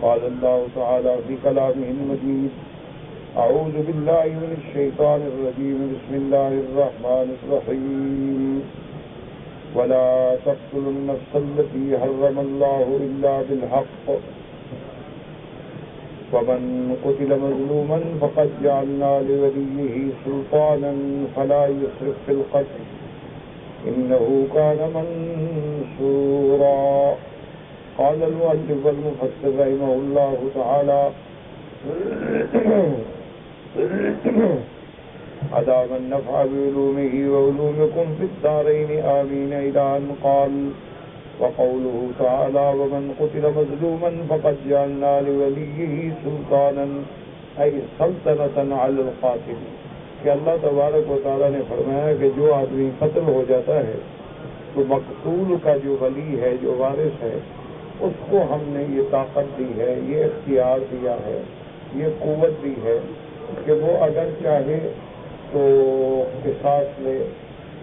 قال الله تعالى في كلامه المجيد: أعوذ بالله من الشيطان الرجيم. بسم الله الرحمن الرحيم. ولا تقتلوا النفس التي حرم الله إلا بالحق ومن قتل مظلوما فقد جعلنا لوليه سلطانا فلا يسرف في القتل إنه كان منصورا. قال المؤلف والمفسر رحمه الله تعالى: أدام النفع بعلومه وعلومكم في الدارين آمين. إلى أن قال: وقوله تعالى: ومن قتل مظلوما فقد جعلنا لوليه سلطانا أي سلطنة على القاتل. کہ اللہ تبارک و تعالیٰ نے فرمایا کہ جو آدمی قتل ہو جاتا ہے تو مقتول کا جو ولی ہے، جو وارث ہے، اس کو ہم نے یہ طاقت دی ہے، یہ اختیار دیا ہے، یہ قوت دی ہے کہ وہ اگر چاہے تو قصاص لے،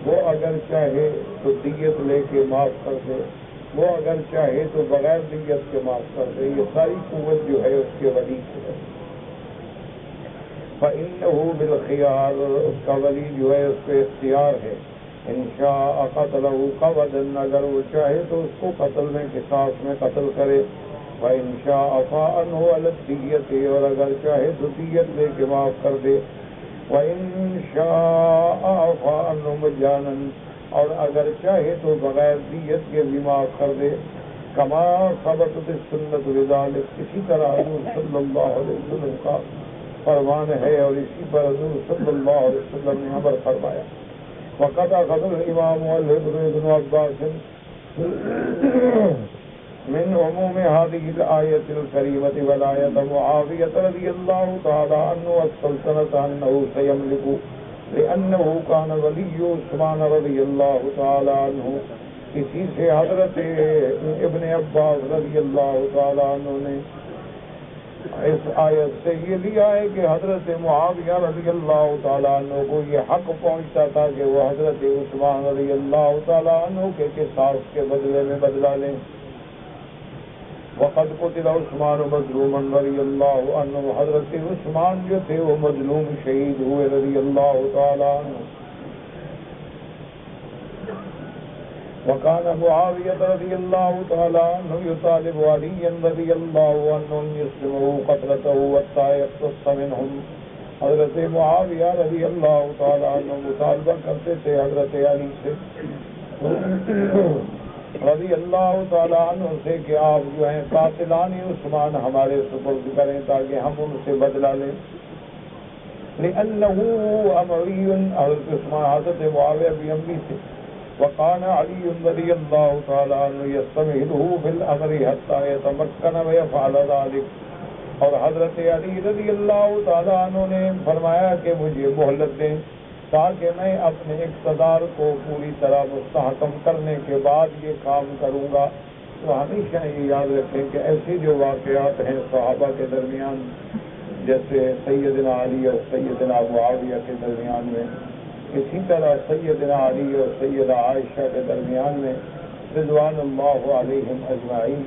وہ اگر چاہے تو دیت لے کے معاف کر دے، وہ اگر چاہے تو بغیر دیت کے معاف کر دے. یہ ساری قوت جو ہے اس کے ولی کی ہے. فإنه بالخيار، اس کا ولی جو ہے اس کو اختیار ہے. ان شاء قتله قودا، اگر وہ چاہے تو اس کو قتل میں قصاص میں قتل کرے. وإن شاء عفا عنه على الدية، اور اگر چاہے تو دیت لے کے معاف کر دے. وإن شاء عفا عنه مجانا، اور اگر چاہے تو بغیر دیت کے بھی معاف کر دے. کما ثبتت السنة بذلك، اسی طرح حضور صلی اللہ علیہ وسلم کا فرمان ہے اور اسی پر حضور صلی اللہ علیہ وسلم نے امر فرمایا. وقد أخذ الإمام والحبر ابن عباس من عموم هذه الآية الكريمة ولاية معاوية رضي الله تعالى عنه والسلطنة أنه سيملك، لأنه كان ولي عثمان رضی اللہ تعالی عنہ. اسی سے حضرت ابن عباس رضی اللہ تعالی عنہ نے اس آیت سے یہ لیا ہے کہ حضرت معاویہ رضی اللہ تعالیٰ عنہ کو یہ حق پہنچتا تھا کہ وہ حضرت عثمان رضی اللہ تعالیٰ عنہ کے قصاص کے بدلے میں بدلا لیں. وقد قتل عثمان مظلوما رضی اللہ عنہ، حضرت عثمان جو تھے وہ مظلوم شہید ہوئے رضی اللہ تعالیٰ عنہ. وكان معاوية رضي الله تعالى عنه يطالب عليا رضي الله عنه أن يسلموا قتلته حتى يقتص منهم. حضرت معاویہ رضی اللہ تعالی عنہ مطالبہ کرتے تھے حضرت علی سے رضی اللہ تعالی عنہ سے کہ آپ جو ہیں قاتلان عثمان ہمارے سپرد کریں تاکہ ہم ان سے بدلہ لیں. لأنه أموي، حضرت عثمان حضرت معاویہ بھی اموی تھے. وقال علي رضي الله تعالى عنه يستمهله في الأمر حتى يتمكن ويفعل ذلك، اور حضرت علی رضی اللہ تعالیٰ عنہ نے فرمایا کہ مجھے مہلت دیں تاکہ میں اپنے اقتدار کو پوری طرح مستحکم کرنے کے بعد یہ کام کروں گا. تو ہمیشہ یہ یاد رکھیں کہ ایسے جو واقعات ہیں صحابہ کے درمیان، جیسے سیدنا علی اور سیدنا معاویہ کے درمیان میں، اسی طرح سیدنا علی اور سیدہ عائشہ کے درمیان میں رضوان اللہ علیہم اجمعین،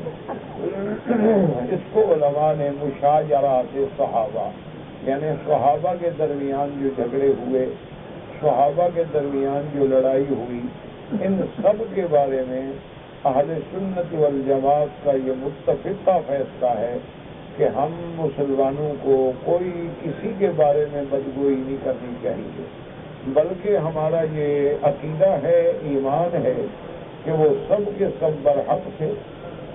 اس کو علماء نے مشاجرات صحابہ، یعنی صحابہ کے درمیان جو جھگڑے ہوئے، صحابہ کے درمیان جو لڑائی ہوئی، ان سب کے بارے میں اہل سنت والجماعت کا یہ متفقہ فیصلہ ہے کہ ہم مسلمانوں کو کوئی کسی کے بارے میں بدگوئی نہیں کرنی چاہیے، بلکہ ہمارا یہ عقیدہ ہے، ایمان ہے کہ وہ سب کے سب برحق تھے.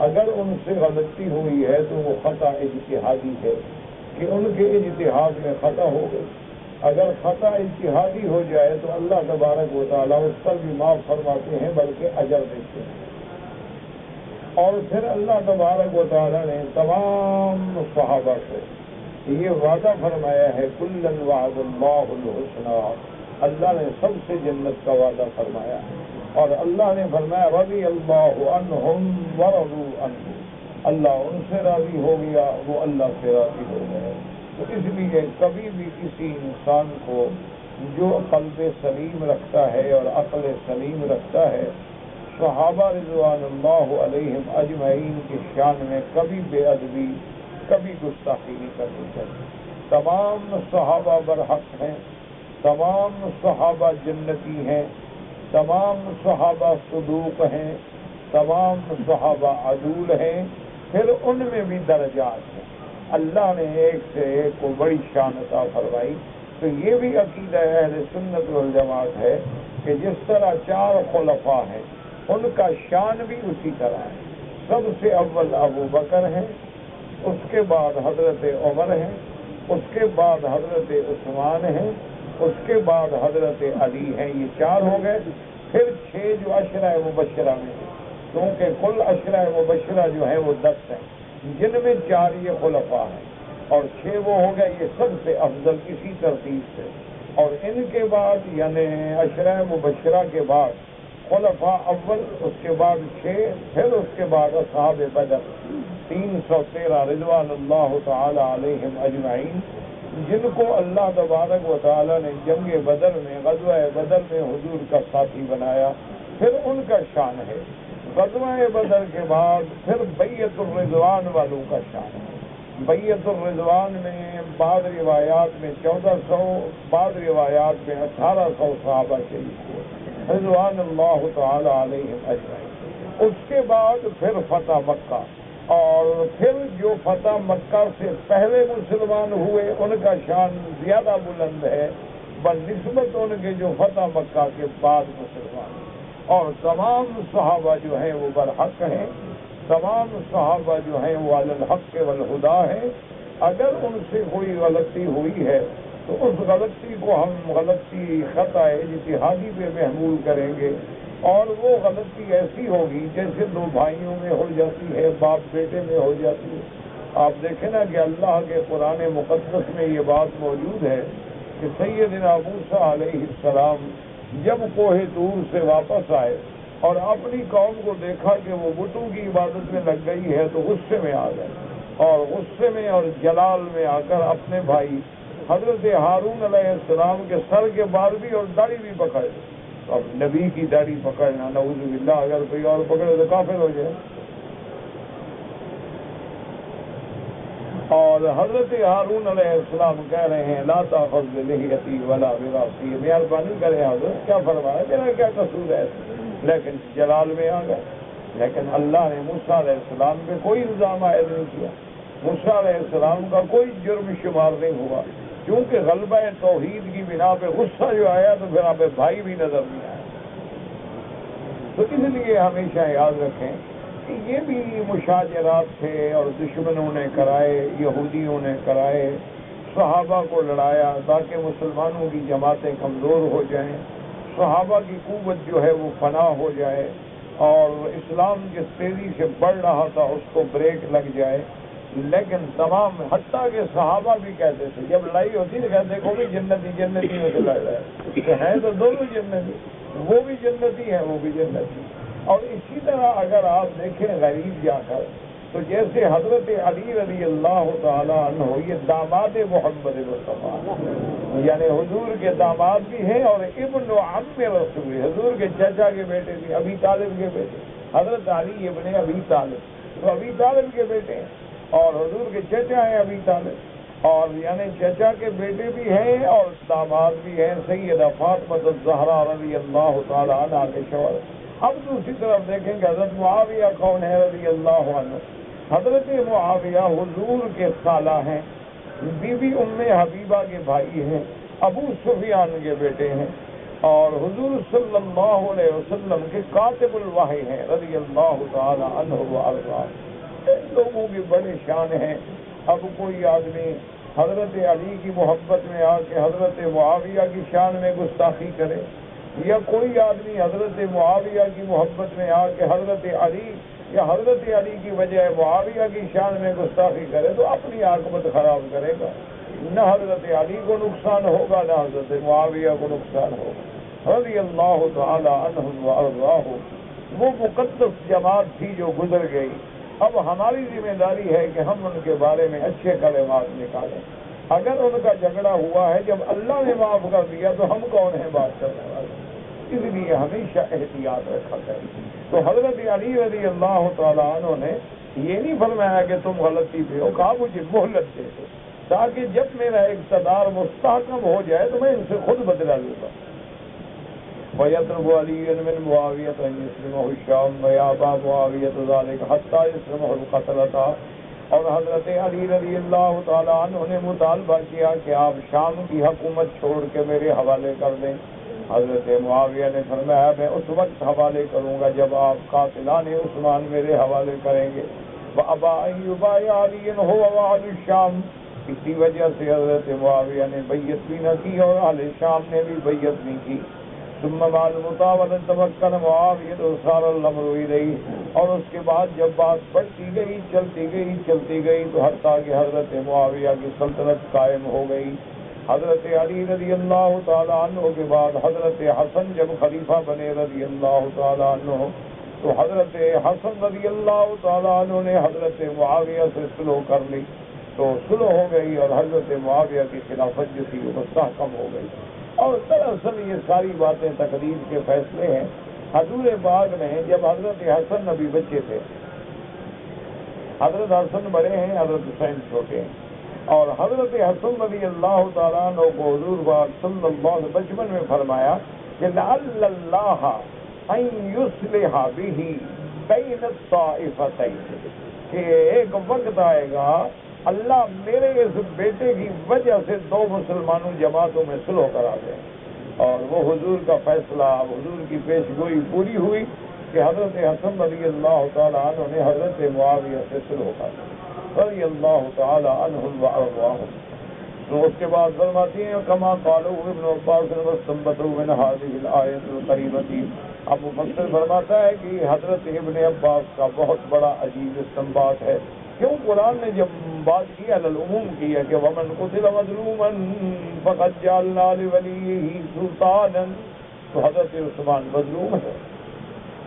اگر ان سے غلطی ہوئی ہے تو وہ خطا اجتہادی ہے کہ ان کے اجتہاد میں خطا ہو گئی. اگر خطا اجتہادی ہو جائے تو اللہ تبارک و تعالیٰ اس پر بھی معاف فرماتے ہیں بلکہ اجر دیتے ہیں. اور پھر اللہ تبارک و تعالیٰ نے تمام صحابہ سے یہ وعدہ فرمایا ہے کُلًّا وعد اللہ الحسنى، اللہ نے سب سے جنت کا وعدہ فرمایا، اور اللہ نے فرمایا رضی اللہ عنہم ورضوا عنہ، اللہ ان سے راضی ہو گیا، وہ اللہ سے راضی ہو گئے. تو اس لیے کبھی بھی کسی انسان کو جو قلب سلیم رکھتا ہے اور عقل سلیم رکھتا ہے، صحابہ رضوان اللہ علیہم اجمعین کی شان میں کبھی بے ادبی، کبھی گستاخی نہیں کرنی چاہیے. تمام صحابہ برحق ہیں، تمام صحابہ جنتی ہیں، تمام صحابہ صدوق ہیں، تمام صحابہ عدول ہیں. پھر ان میں بھی درجات ہیں. اللہ نے ایک سے ایک کو بڑی شان عطا فرمائی. تو یہ بھی عقیدہ اہل سنت والجماعت ہے کہ جس طرح 4 خلفاء ہیں ان کا شان بھی اسی طرح ہے. سب سے اول ابو بکر ہیں، اس کے بعد حضرت عمر ہیں، اس کے بعد حضرت عثمان ہیں، اس کے بعد حضرت علی ہیں. یہ 4 ہو گئے. پھر 6 جو عشرہ مبشرہ میں ہیں، کیونکہ کل عشرہ مبشرہ جو ہیں وہ 10 ہیں، جن میں 4 یہ خلفاء ہیں اور 6 وہ ہو گئے. یہ سب سے افضل اسی ترتیب سے. اور ان کے بعد یعنی عشرہ مبشرہ کے بعد خلفاء اول، اس کے بعد 6، پھر اس کے بعد اصحاب بدر 313 رضوان اللہ تعالی علیہم اجمعین، جن کو اللہ تبارک و تعالی نے جنگ بدر میں، غزوہ بدر میں حضور کا ساتھی بنایا. پھر ان کا شان ہے. غزوہ بدر کے بعد پھر بیعت الرضوان والوں کا شان ہے. بیعت الرضوان میں بعض روایات میں 1400، بعض روایات میں 1800 صحابہ شہید ہوئے رضوان اللہ تعالی علیہم اجمعین. اس کے بعد پھر فتح مکہ، اور پھر جو فتح مکہ سے پہلے مسلمان ہوئے ان کا شان زیادہ بلند ہے بنسبت ان کے جو فتح مکہ کے بعد مسلمان ہیں. اور تمام صحابہ جو ہیں وہ برحق ہیں، تمام صحابہ جو ہیں وہ علی الحق والہدیٰ ہیں. اگر ان سے کوئی غلطی ہوئی ہے تو اس غلطی کو ہم غلطی خطا اجتہادی پہ محمول کریں گے، اور وہ غلطی ایسی ہوگی جیسے 2 بھائیوں میں ہو جاتی ہے، باپ بیٹے میں ہو جاتی ہے. آپ دیکھیں نا کہ اللہ کے قرآن مقدس میں یہ بات موجود ہے کہ سیدنا موسیٰ علیہ السلام جب کوہ طور سے واپس آئے اور اپنی قوم کو دیکھا کہ وہ بتوں کی عبادت میں لگ گئی ہے تو غصے میں آ گئے، اور غصے میں اور جلال میں آ کر اپنے بھائی حضرت ہارون علیہ السلام کے سر کے بال بھی اور داڑھی بھی پکڑ لی. اب نبی کی داڑھی پکڑنا نعوذ باللہ، اگر کوئی اور پکڑے تو کافر ہو جائے. اور حضرت ہارون علیہ السلام کہہ رہے ہیں لا تأخذ بلحیتی ولا برأسی، مہربانی کرے حضرت، کیا فرمایا، میرا کیا قصور ہے. لیکن جلال میں آ گئے. لیکن اللہ نے موسیٰ علیہ السلام پہ کوئی الزام عائد نہیں کیا. موسیٰ علیہ السلام کا کوئی جرم شمار نہیں ہوا، کیونکہ غلبہ توحید کی بنا پہ غصہ جو آیا تو پھر آپ بھائی بھی نظر نہیں آیا. تو اس لیے ہمیشہ یاد رکھیں کہ یہ بھی مشاجرات تھے اور دشمنوں نے کرائے، یہودیوں نے کرائے، صحابہ کو لڑایا تاکہ مسلمانوں کی جماعتیں کمزور ہو جائیں، صحابہ کی قوت جو ہے وہ فنا ہو جائے، اور اسلام جس تیزی سے بڑھ رہا تھا اس کو بریک لگ جائے. لیکن تمام حتیٰ کہ صحابہ بھی کہتے تھے، جب لڑائی ہوتی تو کہتے وہ بھی جنتی جنتی میں سے لڑ رہے ہیں تو دونوں جنتی، وہ بھی جنتی ہیں وہ بھی جنتی. اور اسی طرح اگر آپ دیکھیں غریب جا کر تو جیسے حضرت علی رضی اللہ تعالیٰ عنہ یہ داماد محمد مصطفیٰ، یعنی حضور کے داماد بھی ہیں اور ابن عم رسول، حضور کے چچا کے بیٹے بھی، ابی طالب کے بیٹے، حضرت علی ابن ابی طالب، تو ابی طالب کے بیٹے ہیں اور حضور کے چچا ہیں ابی طالب، اور یعنی چچا کے بیٹے بھی ہیں اور داماد بھی ہیں سیدہ فاطمہ الزہرا رضی اللہ تعالیٰ عنہ کے شوہر. اب دوسری طرف دیکھیں کہ حضرت معاویہ کون ہے رضی اللہ عنہ. حضرت معاویہ حضور کے خالہ ہیں، بی بی ام حبیبہ کے بھائی ہیں، ابو سفیان کے بیٹے ہیں، اور حضور صلی اللہ علیہ وسلم کے کاتب الوحی ہیں رضی اللہ تعالی عنہ وارضاہ. ان لوگوں کی بڑے شان ہیں. اب کوئی آدمی حضرت علی کی محبت میں آ کے حضرت معاویہ کی شان میں گستاخی کرے، یا کوئی آدمی حضرت معاویہ کی محبت میں آ کے حضرت علی یا حضرت علی کی وجہ معاویہ کی شان میں گستاخی کرے تو اپنی عاقبت خراب کرے گا. نہ حضرت علی کو نقصان ہوگا نہ حضرت معاویہ کو نقصان ہوگا رضی اللہ تعالی عنہم وارضاہ. وہ مقدس جماعت تھی جو گزر گئی. اب ہماری ذمہ داری ہے کہ ہم ان کے بارے میں اچھے کلمات نکالیں. اگر ان کا جھگڑا ہوا ہے جب اللہ نے معاف کر دیا تو ہم کون ہیں بات کرنے والے. اس لیے ہمیشہ احتیاط رکھا کریں. تو حضرت علی رضی اللہ تعالیٰ عنہ نے یہ نہیں فرمایا کہ تم غلطی پہ ہو، کہا مجھے مہلت دے دو تاکہ جب میرا اقتدار مستحکم ہو جائے تو میں ان سے خود بدلا لوں گا۔ وَيَطْلُبُ عَلِيٌّ مِّن مُعَاوِيَةَ أَن يُسْلِمَهُ الشَّامُ وَيَأْبَىٰ مُعَاوِيَةُ ذَٰلِكَ حَتَّىٰ يُسْلِمَهُ الْقَتْلَةَ، اور حضرت علی رضی اللہ تعالیٰ عنہ نے مطالبہ کیا کہ آپ شام کی حکومت چھوڑ کے میرے حوالے کر دیں۔ حضرت معاویہ نے فرمایا میں اس وقت حوالے کروں گا جب آپ قاتلان عثمان میرے حوالے کریں گے۔ وَأَبَىٰ أَن يُبَايِعَ عَلِيٌّ هُوَ وَأَهْلُ الشَّامِ، اسی وجہ سے حضرت معاویہ نے بیعت بھی نہ کی اور اہل شام نے بھی بیعت نہیں کی۔ ثم بعد مطاولت تمکن معاویہ وصار الامر الیہ، اور اس کے بعد جب بات بڑھتی گئی چلتی گئی تو حتیٰ کہ حضرت معاویہ کی سلطنت قائم ہو گئی۔ حضرت علی رضی اللہ تعالیٰ عنہ کے بعد حضرت حسن جب خلیفہ بنے رضی اللہ تعالیٰ عنہ، تو حضرت حسن رضی اللہ تعالیٰ عنہ نے حضرت معاویہ سے صلح کر لی، تو صلح ہو گئی اور حضرت معاویہ کی خلافت جو تھی وہ مستحکم ہو گئی۔ اور دراصل یہ ساری باتیں تقدیر کے فیصلے ہیں۔ حضور باغ میں جب حضرت حسن نبی بچے تھے، حضرت حسن بڑے ہیں، حضرت حسین چھوٹے ہیں، اور حضرت حسن رضی اللہ تعالیٰ عنہ کو حضور باغ صلی اللہ علیہ وسلم بچپن میں فرمایا کہ لعل اللہ ان یصلح بہ بین الطائفتین، کہ ایک وقت آئے گا اللہ میرے اس بیٹے کی وجہ سے دو مسلمانوں جماعتوں میں صلح کرا دیں۔ اور وہ حضور کا فیصلہ، حضور کی پیش گوئی پوری ہوئی کہ حضرت حسن رضی اللہ تعالیٰ عنہ نے حضرت معاویہ سے صلح کر رضی اللہ تعالیٰ عنہ وارضاہم۔ تو اس کے بعد فرماتی ہیں کما قالوا ابن عباس واستنبطوا من هذه الآیۃ الکریمۃ، اب مفسر فرماتا ہے کہ حضرت ابن عباس کا بہت بڑا عجیب استنباط ہے۔ کیوں قرآن نے جب بات کی العموم کی ہے کہ ومن قتل مظلوما فقد جعلنا لولیہ سلطانا، تو حضرت عثمان مظلوم ہے۔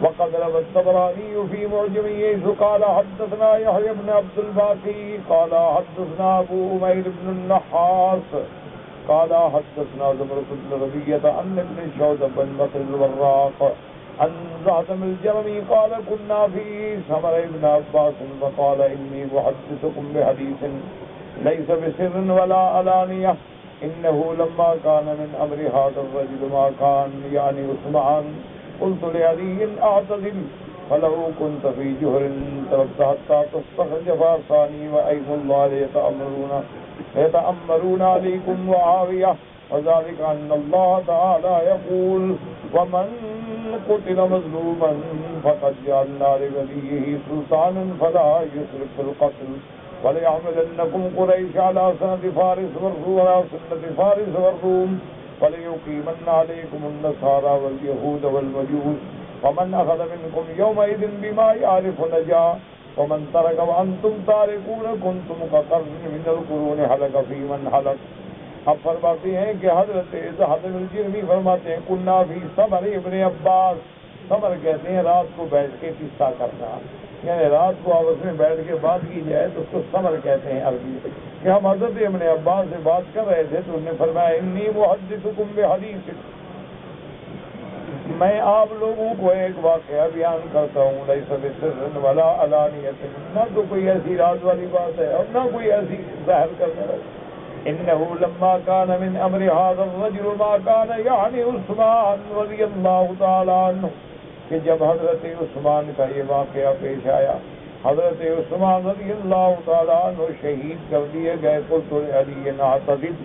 وقد روى الطبراني في معجمه قال حدثنا يحيى بن عبد الباقي قال حدثنا ابو عمير بن النحاس قال حدثنا زمرة بن ربيعة عن ابن شوذب بن بكر الوراق عن زهدم الجرمي قال كنا في سمر ابن عباس فقال إني محدثكم بحديث ليس بسر ولا علانية، إنه لما كان من أمر هذا الرجل ما كان يعني عثمان قلت لعلي أعتزل، فلو كنت في جهر تركت حتى تستخرج فارساني وأيم الله يتأمرون عليكم معاوية، وذلك أن الله تعالى يقول ومن قتل مظلوما فقد جعلنا لوليه سلطانا فلا يسرف في القتل، وليحملنكم قريش على سنة فارس والروم وليقيمن عليكم النصارى واليهود والمجوس، ومن أخذ منكم يومئذ بما يعرف نجا، ومن ترك وأنتم تاركون كنتم كقرن من القرون هلك في من هلك۔ اب فرماتے ہیں کہ حضرت زہدم الجرمی فرماتے ہیں کنا فی سمر ابن عباس، سمر کہتے ہیں رات کو بیٹھ کے قصہ کرنا، یعنی رات کو آپس میں بیٹھ کے بات کی جائے تو اس کو سمر کہتے ہیں عربی، کہ ہم حضرت ابن عباس سے بات کر رہے تھے تو انہوں نے فرمایا انی محدثکم بحدیث، میں آپ لوگوں کو ایک واقعہ بیان کرتا ہوں، لیس بسر ولا علانیۃ، نہ تو کوئی ایسی راز والی بات ہے اور نہ کوئی ایسی ظاہر کرنے والی۔ انه لما كان من امر هذا الرجل ما كان يعني عثمان رضی اللہ تعالی عنہ، کہ جب حضرت عثمان کا یہ واقعہ پیش آیا، حضرت عثمان رضی اللہ تعالی عنہ شہید کر دیے گئے، قلت علی اعتزل،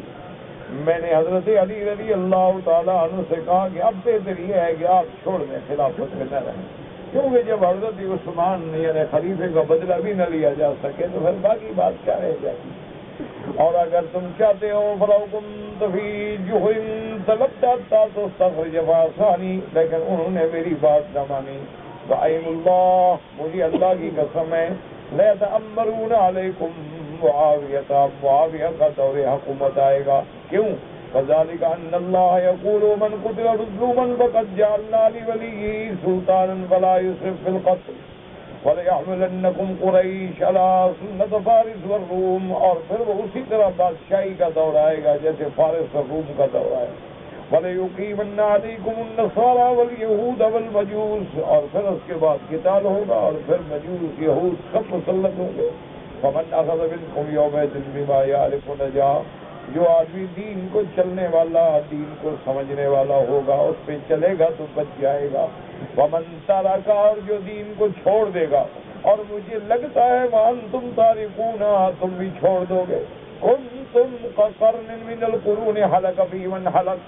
میں نے حضرت علی رضی اللہ تعالی عنہ سے کہا کہ اب بہتر یہ ہے کہ آپ چھوڑ دیں، خلافت میں نہ رہیں، کیونکہ جب حضرت عثمان یعنی خلیفے کا بدلہ بھی نہ لیا جا سکے تو پھر باقی بات کیا رہ جائے گی۔ اور اگر تم چاہتے ہو فلو كنت في جهر تلبت حتى تستخرج فارساني، لیکن انہوں نے میری بات نہ مانی۔ وأيم الله، مجھے اللہ کی قسم ہے، لا يتأمرون عليكم معاوية، معاویہ کا دور حکومت آئے گا، کیوں؟ فذلك أن الله يقول من قتل مظلوما فقد جعلنا لوليه سلطانا فلا يسرف في القتل، وَلَيَحْمِلَنَّكُمْ قُرَيْشَ عَلَىٰ سُنَّةِ فارس والروم، اور پھر وہ اسی طرح بادشاہی کا دور آئے گا جیسے فارس اور روم کا دور آئے، وَلَيُقِيمَنَّ عَلَيْكُمُ النَّصَارَىٰ وَالْيَهُودَ وَالْمَجُوسَ، اور پھر اس کے بعد قتال ہوگا اور پھر مجوس یہود سب مسلط ہوں گے. فَمَنْ أَخَذَ مِنْكُمْ يَوْمَئِذٍ بِمَا يَعْرِفُ نَجَا، جو آدمی دین کو چلنے والا، دین کو سمجھنے والا ہوگا اس پہ چلے گا تو بچ جائے گا. وَمَنْ تَرَكَ، اور جو دین کو چھوڑ دے گا اور مجھے لگتا ہے وَأَنْتُمْ تَارِكُونَ، تم بھی چھوڑ دو گے. كُنْتُمْ كَقَرْنٍ مِّنَ الْقُرُونِ حَلَقَ فِي مَنْ حَلَقَ،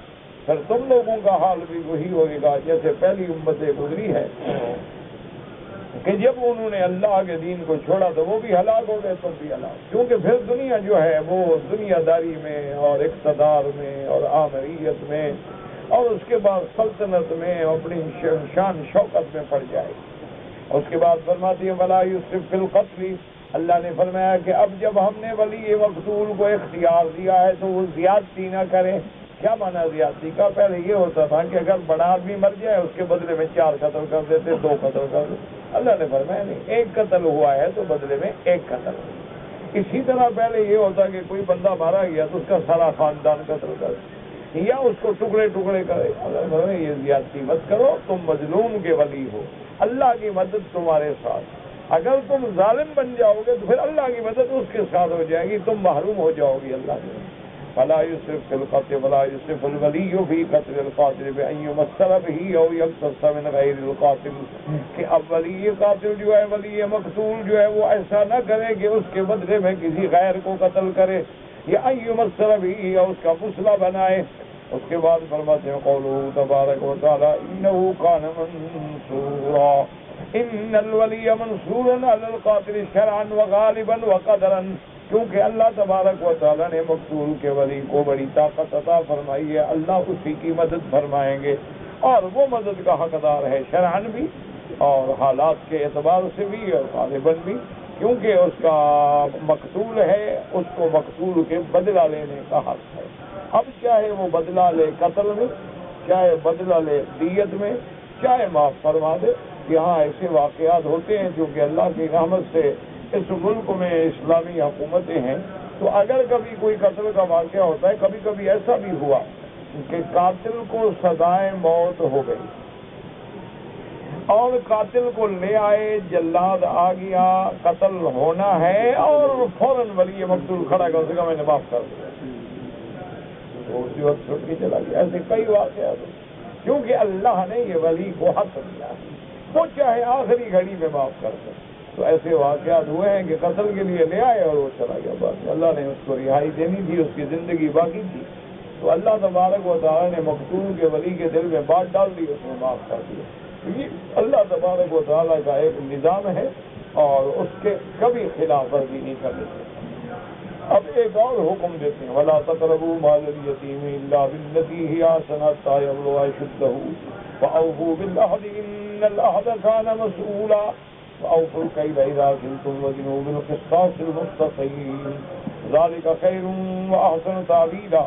پھر تم لوگوں کا حال بھی وہی ہوگا جیسے پہلی امتیں گزری ہے کہ جب انہوں نے اللہ کے دین کو چھوڑا تو وہ بھی ہلاک ہو گئے، تم بھی ہلاک. کیونکہ پھر دنیا جو ہے وہ دنیا داری میں اور اقتدار میں اور آمریت میں اور اس کے بعد سلطنت میں اپنی شان شوکت میں پڑ جائے. اس کے بعد فرماتی ہے وَلَا يُسْرِفْ فِي الْقَتْلِ، اللہ نے فرمایا کہ اب جب ہم نے ولی مقتول کو اختیار دیا ہے تو وہ زیادتی نہ کرے. کیا مانا زیادتی کا؟ پہلے یہ ہوتا تھا کہ اگر بڑا آدمی مر جائے اس کے بدلے میں 4 قتل کر دیتے، 2 قتل کر دیتے. اللہ نے فرمایا نہیں، 1 قتل ہوا ہے تو بدلے میں 1 قتل. اسی طرح پہلے یہ ہوتا کہ کوئی بندہ مارا گیا تو اس کا سارا خاندان قتل کر یا اس کو ٹکڑے ٹکڑے کرے. اللہ نے فرمایا یہ زیادتی مت کرو، تم مظلوم کے ولی ہو، اللہ کی مدد تمہارے ساتھ. اگر تم ظالم بن جاؤ گے تو پھر اللہ کی مدد اس کے ساتھ ہو جائے گی، تم محروم ہو جاؤ گی اللہ سے. فَلَا يُسْرِفْ فِي الْقَتْلِ وَلَا يُسْرِفُ الْوَلِيُّ فِي قَتْلِ الْقَاتِلِ بِأَن يُمَثَّلَ بِهِ أَوْ يَقْتَصَّ مِنْ غَيْرِ الْقَاتِلِ، کہ اب ولی قاتل جو ہے، ولی مقتول جو ہے وہ ایسا نہ کرے کہ اس کے بدلے میں کسی غیر کو قتل کرے یا أن يُمَثَّلَ بِهِ یا اس کا مسئلہ بنائے. اس کے بعد فرماتے ہیں قوله تبارک و تعالی إِنَّهُ كَانَ مَنْصُورًا إِنَّ الْوَلِيَّ مَنْصُورٌ عَلَى الْقَاتِلِ شَرْعًا وَغَالِبًا وَقَدْرًا، کیونکہ اللہ تبارک و تعالیٰ نے مقتول کے ولی کو بڑی طاقت عطا فرمائی ہے، اللہ اسی کی مدد فرمائیں گے اور وہ مدد کا حقدار ہے شرعاً بھی اور حالات کے اعتبار سے بھی اور غالباً بھی، کیونکہ اس کا مقتول ہے، اس کو مقتول کے بدلہ لینے کا حق ہے. اب چاہے وہ بدلہ لے قتل میں، چاہے بدلہ لے دیت میں، چاہے معاف فرما دے. یہاں ایسے واقعات ہوتے ہیں کیونکہ اللہ کی رحمت سے اس ملک میں اسلامی حکومتیں ہیں، تو اگر کبھی کوئی قتل کا واقعہ ہوتا ہے، کبھی کبھی ایسا بھی ہوا کہ قاتل کو سزائے موت ہو گئی اور قاتل کو لے آئے، جلاد آ گیا، قتل ہونا ہے اور فوراً ولی مقتول کھڑا کر سکا میں نے معاف کر دیا، تو اسی وقت چھوٹ کے چلا گیا. ایسے کئی واقعات کیونکہ اللہ نے یہ ولی کو حق دیا، وہ چاہے آخری گھڑی میں معاف کر دے. تو ایسے واقعات ہوئے ہیں کہ قتل کے لیے لے آئے اور وہ چلا گیا، بس اللہ نے اس کو رہائی دینی تھی، اس کی زندگی باقی تھی، تو اللہ تبارک و تعالیٰ نے مقتول کے ولی کے دل میں بات ڈال دی، اس نے معاف کر دیا. یہ اللہ تبارک و تعالیٰ کا ایک نظام ہے اور اس کے کبھی خلاف ورزی نہیں کرنی چاہیے. اب ایک اور حکم دیتے ہیں وَلَا تَقْرَبُوا مَالَ الْيَتِيمِ إِلَّا بِالَّتِي هِيَ أَحْسَنُ حَتَّىٰ يَبْلُغَ أَشُدَّهُ وَأَوْفُوا بِالْعَهْدِ إِنَّ الْعَهْدَ كَانَ مَسْئُولًا وَأَوْفُوا الْكَيْلَ إِذَا كِلْتُمْ وَزِنُوا بِالْقِسْطَاسِ الْمُسْتَقِيمِ ذَلِكَ خَيْرٌ وَأَحْسَنُ تَأْوِيلًا.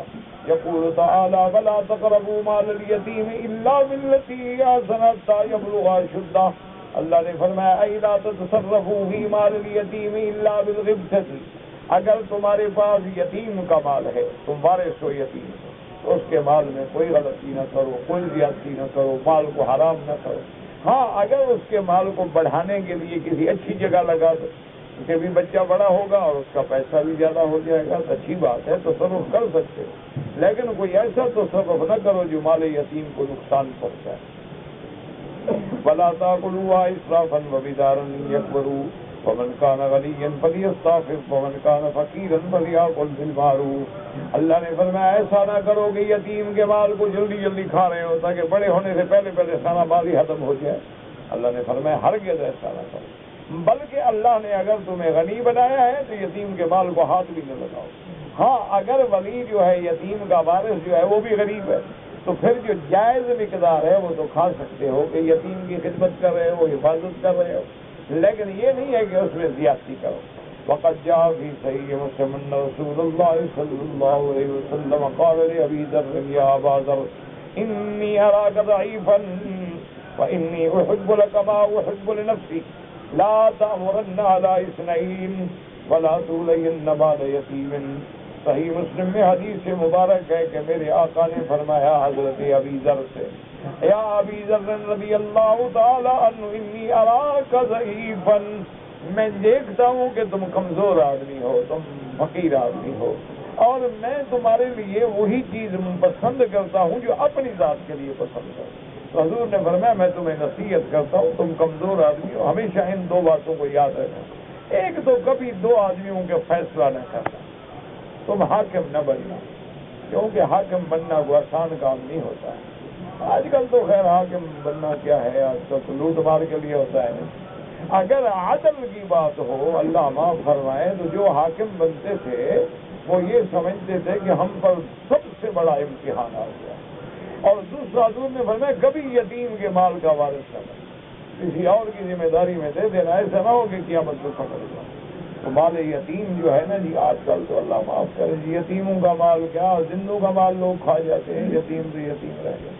يقول تعالى وَلَا تَقْرَبُوا مَالَ الْيَتِيمِ إِلَّا بِالَّتِي هِيَ أَحْسَنُ حَتَّىٰ يَبْلُغَ أَشُدَّهُ. اللہ نے فرمایا أَيْ لَا تَتَصَرَّفُوا فِي مَالِ الْيَتِيمِ إِلَّا بِالْغِبْطَةِ، اگر تمہارے پاس یتیم کا مال ہے، تم وارث ہو یتیم، تو اس کے مال میں کوئی غلطی نہ کرو، کوئی زیادتی نہ کرو، مال کو حرام نہ کرو. ہاں اگر اس کے مال کو بڑھانے کے لیے کسی اچھی جگہ لگا دو کہ بھی بچہ بڑا ہوگا اور اس کا پیسہ بھی زیادہ ہو جائے گا تو اچھی بات ہے، تصرف کر سکتے ہو، لیکن کوئی ایسا تصرف نہ کرو جو مال یتیم کو نقصان پہنچائے. وَلَا تَأْكُلُوهَا إِسْرَافًا وَبِدَارًا يَكْبَرُوا وَمَنْ كَانَ غَنِيًّا فَلْيَسْتَعْفِفْ وَمَنْ كَانَ فَقِيرًا فَلْيَأْكُلْ بِالْمَعْرُوفِ. اللہ نے فرمایا ایسا نہ کرو کہ یتیم کے مال کو جلدی جلدی کھا رہے ہو تاکہ بڑے ہونے سے پہلے پہلے سارا مال ہی ختم ہو جائے. اللہ نے فرمایا ہرگز ایسا نہ کرو، بلکہ اللہ نے اگر تمہیں غنی بنایا ہے تو یتیم کے مال کو ہاتھ بھی نہ لگاؤ. ہاں اگر ولی جو ہے یتیم کا وارث جو ہے وہ بھی غریب ہے تو پھر جو جائز مقدار ہے وہ تو کھا سکتے ہو کہ یتیم کی خدمت کر رہے ہو، حفاظت کر رہے ہو، لیکن یہ نہیں ہے کہ اس میں زیادتی کرو. وقد جاء في صحيح مسلم ان رسول الله صلى الله عليه وسلم قال لأبي ذر يا أبا ذر إني أراك ضعيفا وإني أحب لك ما أحب لنفسي لا تأمرن على اثنين ولا تولين مال يتيم صحیح مسلم میں حدیث مبارک ہے کہ میرے آقا نے فرمایا حضرت ابی ذر سے، یا ابی ذر رضی اللہ تعالی عنہ انی اراک ضعیفا، میں دیکھتا ہوں کہ تم کمزور آدمی ہو، تم فقیر آدمی ہو، اور میں تمہارے لیے وہی چیز پسند کرتا ہوں جو اپنی ذات کے لیے پسند کرتا ہوں۔ تو حضور نے فرمایا میں تمہیں نصیحت کرتا ہوں، تم کمزور آدمی ہو، ہمیشہ ان دو باتوں کو یاد رکھنا۔ ایک تو کبھی دو آدمیوں کے فیصلہ نہ کرنا، تم حاکم نہ بننا، کیونکہ حاکم بننا کوئی آسان کام نہیں ہوتا ہے۔ آج کل تو خیر حاکم بننا کیا ہے، آج کل تو لوٹ مار کے لیے ہوتا ہے۔ اگر عدل کی بات ہو، اللہ معاف فرمائے، تو جو حاکم بنتے تھے وہ یہ سمجھتے تھے کہ ہم پر سب سے بڑا امتحان آ گیا، اور دوسرا حضور نے فرمایا کبھی یتیم کے مال کا وارث نہ بن، کسی اور کی ذمہ داری میں دے دینا، ایسا نہ ہو کہ قیامت کو سمجھ جائے۔ تو مال یتیم جو ہے نا جی، آج کل تو اللہ معاف کرے جی، یتیموں کا مال کیا، زندوں کا مال لوگ کھا جاتے ہیں، یتیم تو یتیم رہ گئے۔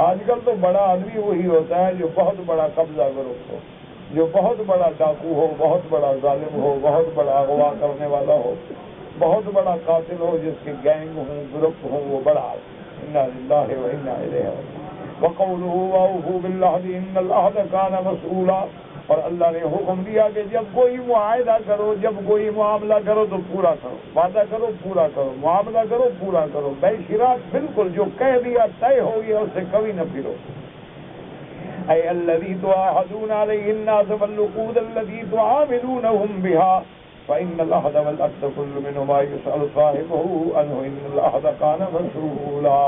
آج کل تو بڑا آدمی وہی ہوتا ہے جو بہت بڑا قبضہ گروپ ہو، جو بہت بڑا ڈاکو ہو، بہت بڑا ظالم ہو، بہت بڑا اغوا کرنے والا ہو، بہت بڑا قاتل ہو، جس کے گینگ ہوں، گروپ ہوں، وہ بڑا آدمی۔ انا للہ و انا الیہ راجعون۔ وقولہ واوفوا بالعہد ان العہد کان مسئولا، اور اللہ نے حکم دیا کہ جب کوئی معاہدہ کرو، جب کوئی معاملہ کرو تو پورا کرو، وعدہ کرو پورا کرو، معاملہ کرو پورا کرو، بے شراک بالکل جو کہہ دیا طے ہو گیا، اس سے کبھی نہ پھرو۔ اے الذی تعاہدون علیہ الناس والعقود التي تعاملونهم بها فإن العہد والعقد كل منهما يسأل صاحبه عنه إن العہد كان مسئولا۔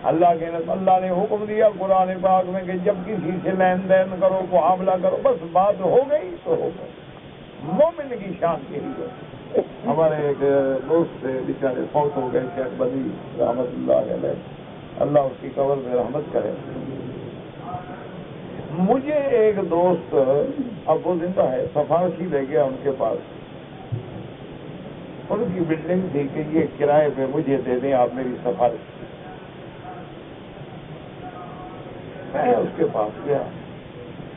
اللہ نے حکم دیا قرآن پاک میں کہ جب کسی سے لین دین کرو، معاملہ کرو، بس بات ہو گئی تو ہو گئی۔ مومن کی شان یہی ہے۔ ہمارے ایک دوست سے بیچارے فوت ہو گئے، شیخ بدی رحمت اللہ علیہ، اللہ اس کی قبر میں رحمت کرے۔ مجھے ایک دوست، اب وہ زندہ ہے، سفارشی لے گیا ان کے پاس، ان کی بلڈنگ تھی کہ یہ کرائے پہ مجھے دے دیں آپ میری سفارش۔ میں اس کے پاس گیا،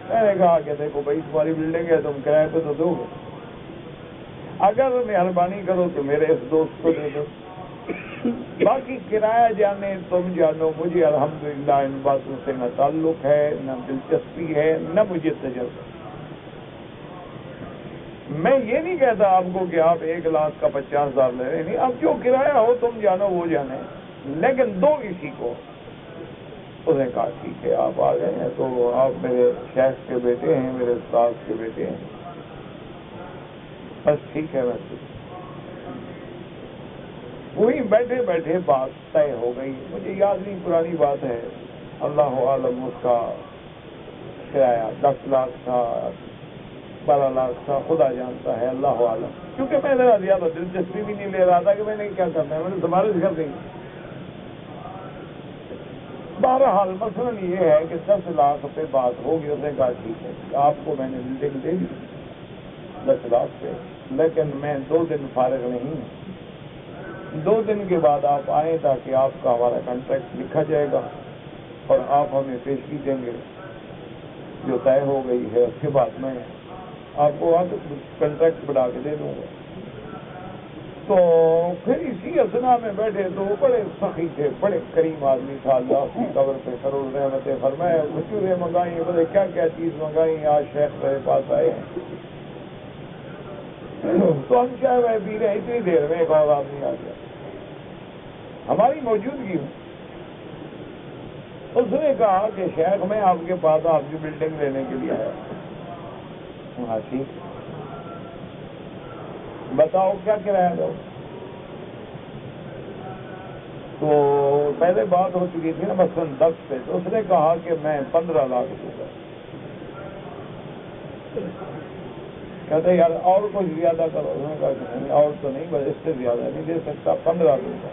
میں نے کہا کہ دیکھو بھائی تمہاری بلڈنگ ہے، تم کرائے پہ تو دو گے، اگر مہربانی کرو تو میرے اس دوست کو دے دو، باقی کرایہ جانے تم جانو، مجھے الحمدللہ ان باتوں سے نہ تعلق ہے، نہ دلچسپی ہے، نہ مجھے تجربہ۔ میں یہ نہیں کہتا آپ کو کہ آپ 1,00,000 کا 50,000 لے رہے، نہیں، اب جو کرایہ ہو تم جانو وہ جانے، لیکن دو کسی کو۔ اس نے کہا ٹھیک ہے، آپ آ گئے ہیں تو آپ میرے شیخ کے بیٹے ہیں، میرے استاد کے بیٹے ہیں، بس ٹھیک ہے۔ ویسے وہی بیٹھے بیٹھے بات طے ہو گئی، مجھے یاد نہیں، پرانی بات ہے، اللہ عالم اس کا کرایہ 10 لاکھ تھا، 12 لاکھ تھا، خدا جانتا ہے، اللہ عالم، کیونکہ میں ذرا زیادہ دلچسپی بھی نہیں لے رہا تھا کہ میں نے کیا کرنا ہے، میں نے سفارش کر دی۔ بہرحال مثلا یہ ہے کہ 10 لاکھ پہ بات ہوگی، اس نے کہا ٹھیک ہے، آپ کو میں نے بلڈنگ دے دی 10 لاکھ پہ، لیکن میں 2 دن فارغ نہیں ہوں، 2 دن کے بعد آپ آئیں تاکہ آپ کا ہمارا کانٹریکٹ لکھا جائے گا اور آپ ہمیں پیشگی دیں گے جو طے ہو گئی ہے، اس کے بعد میں آپ کو کانٹریکٹ بنا کے دے دوں گا۔ تو پھر اسی اثنا میں بیٹھے تو وہ بڑے سخی تھے، بڑے کریم آدمی تھا، اللہ کی قبر پہ کروڑ رحمتیں فرمائے، کچورے منگائی، بولے کیا کیا چیز منگائی، آج شیخ میرے پاس آئے ہیں، تو ہم چائے وائے پی رہے، اتنی دیر میں ایک اور آدمی آ گیا ہماری موجودگی میں۔ اس نے کہا کہ شیخ میں آپ کے پاس آپ کی بلڈنگ لینے کے لیے آیا۔ ہاں ٹھیک، بتاؤ کیا کرایہ دو؟ تو پہلے بات ہو چکی تھی نا مثلاً 10 پہ، تو اس نے کہا کہ میں 15 لاکھ دوں گا۔ کہتے یار اور کچھ زیادہ کرو، انہوں نے کہا کہ نہیں اور تو نہیں، بس اس سے زیادہ نہیں دے سکتا، 15 دوں گا۔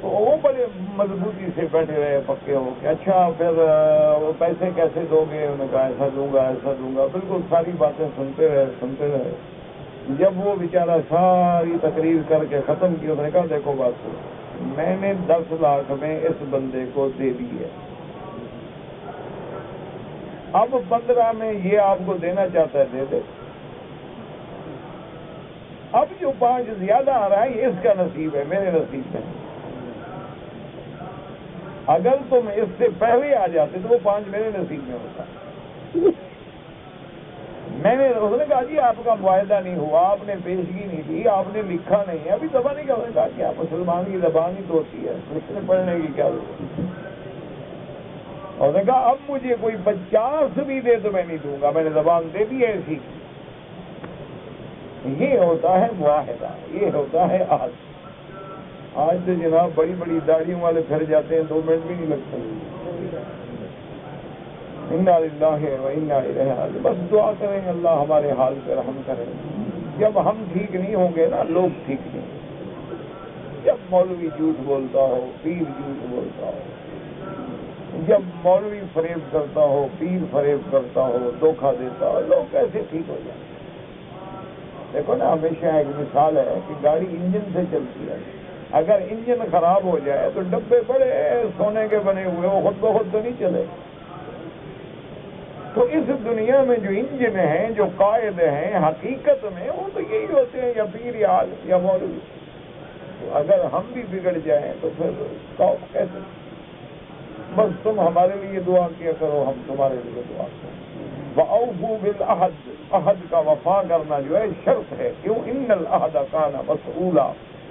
تو وہ بڑے مضبوطی سے بیٹھے رہے، پکے ہو کہ اچھا پھر وہ پیسے کیسے دو گے؟ انہوں نے کہا ایسا دوں گا ایسا دوں گا، بالکل ساری باتیں سنتے رہے۔ جب وہ بیچارہ ساری تقریر کر کے ختم کی، اس نے کہا دیکھو بات سنو، میں نے 10 لاکھ میں اس بندے کو دے دی ہے، اب 15 میں یہ آپ کو دینا چاہتا ہے دے دے، اب جو 5 زیادہ آ رہا ہے یہ اس کا نصیب ہے، میرے نصیب میں۔ اگر تم اس سے پہلے آ جاتے تو وہ 5 میرے نصیب میں ہوتا۔ میں نے اس نے کہا جی آپ کا معاہدہ نہیں ہوا، آپ نے پیشگی نہیں دی، آپ نے لکھا نہیں ہے، ابھی دفعہ نہیں کہا۔ کہا کیا مسلمان کی زبان ہی تو ہوتی ہے، لکھنے پڑھنے کی کیا ضرورت؟ اور نے کہا اب مجھے کوئی 50 بھی دے تو میں نہیں دوں گا، میں نے زبان دے دی ہے ایسی۔ یہ ہوتا ہے معاہدہ، یہ ہوتا ہے عہد۔ آج تو جناب بڑی بڑی داڑھیوں والے پھر جاتے ہیں، 2 منٹ بھی نہیں لگتے۔ انا للہ و انا الیہ راجعون۔ بس دعا کریں اللہ ہمارے حال پہ رحم کرے۔ جب ہم ٹھیک نہیں ہوں گے نا، لوگ ٹھیک نہیں ہوں گے۔ جب مولوی جھوٹ بولتا ہو، پیر جھوٹ بولتا ہو، جب مولوی فریب کرتا ہو، پیر فریب کرتا ہو، دھوکہ دیتا ہو، لوگ کیسے ٹھیک ہو جائیں؟ دیکھو نا، ہمیشہ ایک مثال ہے کہ گاڑی انجن سے چلتی ہے، اگر انجن خراب ہو جائے تو ڈبے بڑے سونے کے بنے ہوئے، وہ خود بخود تو نہیں چلے۔ تو اس دنیا میں جو انجن ہیں، جو قائد ہیں، حقیقت میں وہ تو یہی ہوتے ہیں، یا پیر یا عالم یا مولوی۔ تو اگر ہم بھی بگڑ جائیں تو پھر کیسے؟ بس تم ہمارے لیے دعا کیا کرو، ہم تمہارے لیے دعا کریں۔ وَأَوْفُوا بِالْعَهْدِ، عہد کا وفا کرنا جو ہے شرط ہے۔ کیوں؟ إِنَّ الْعَهْدَ كَانَ مَسْئُولًا،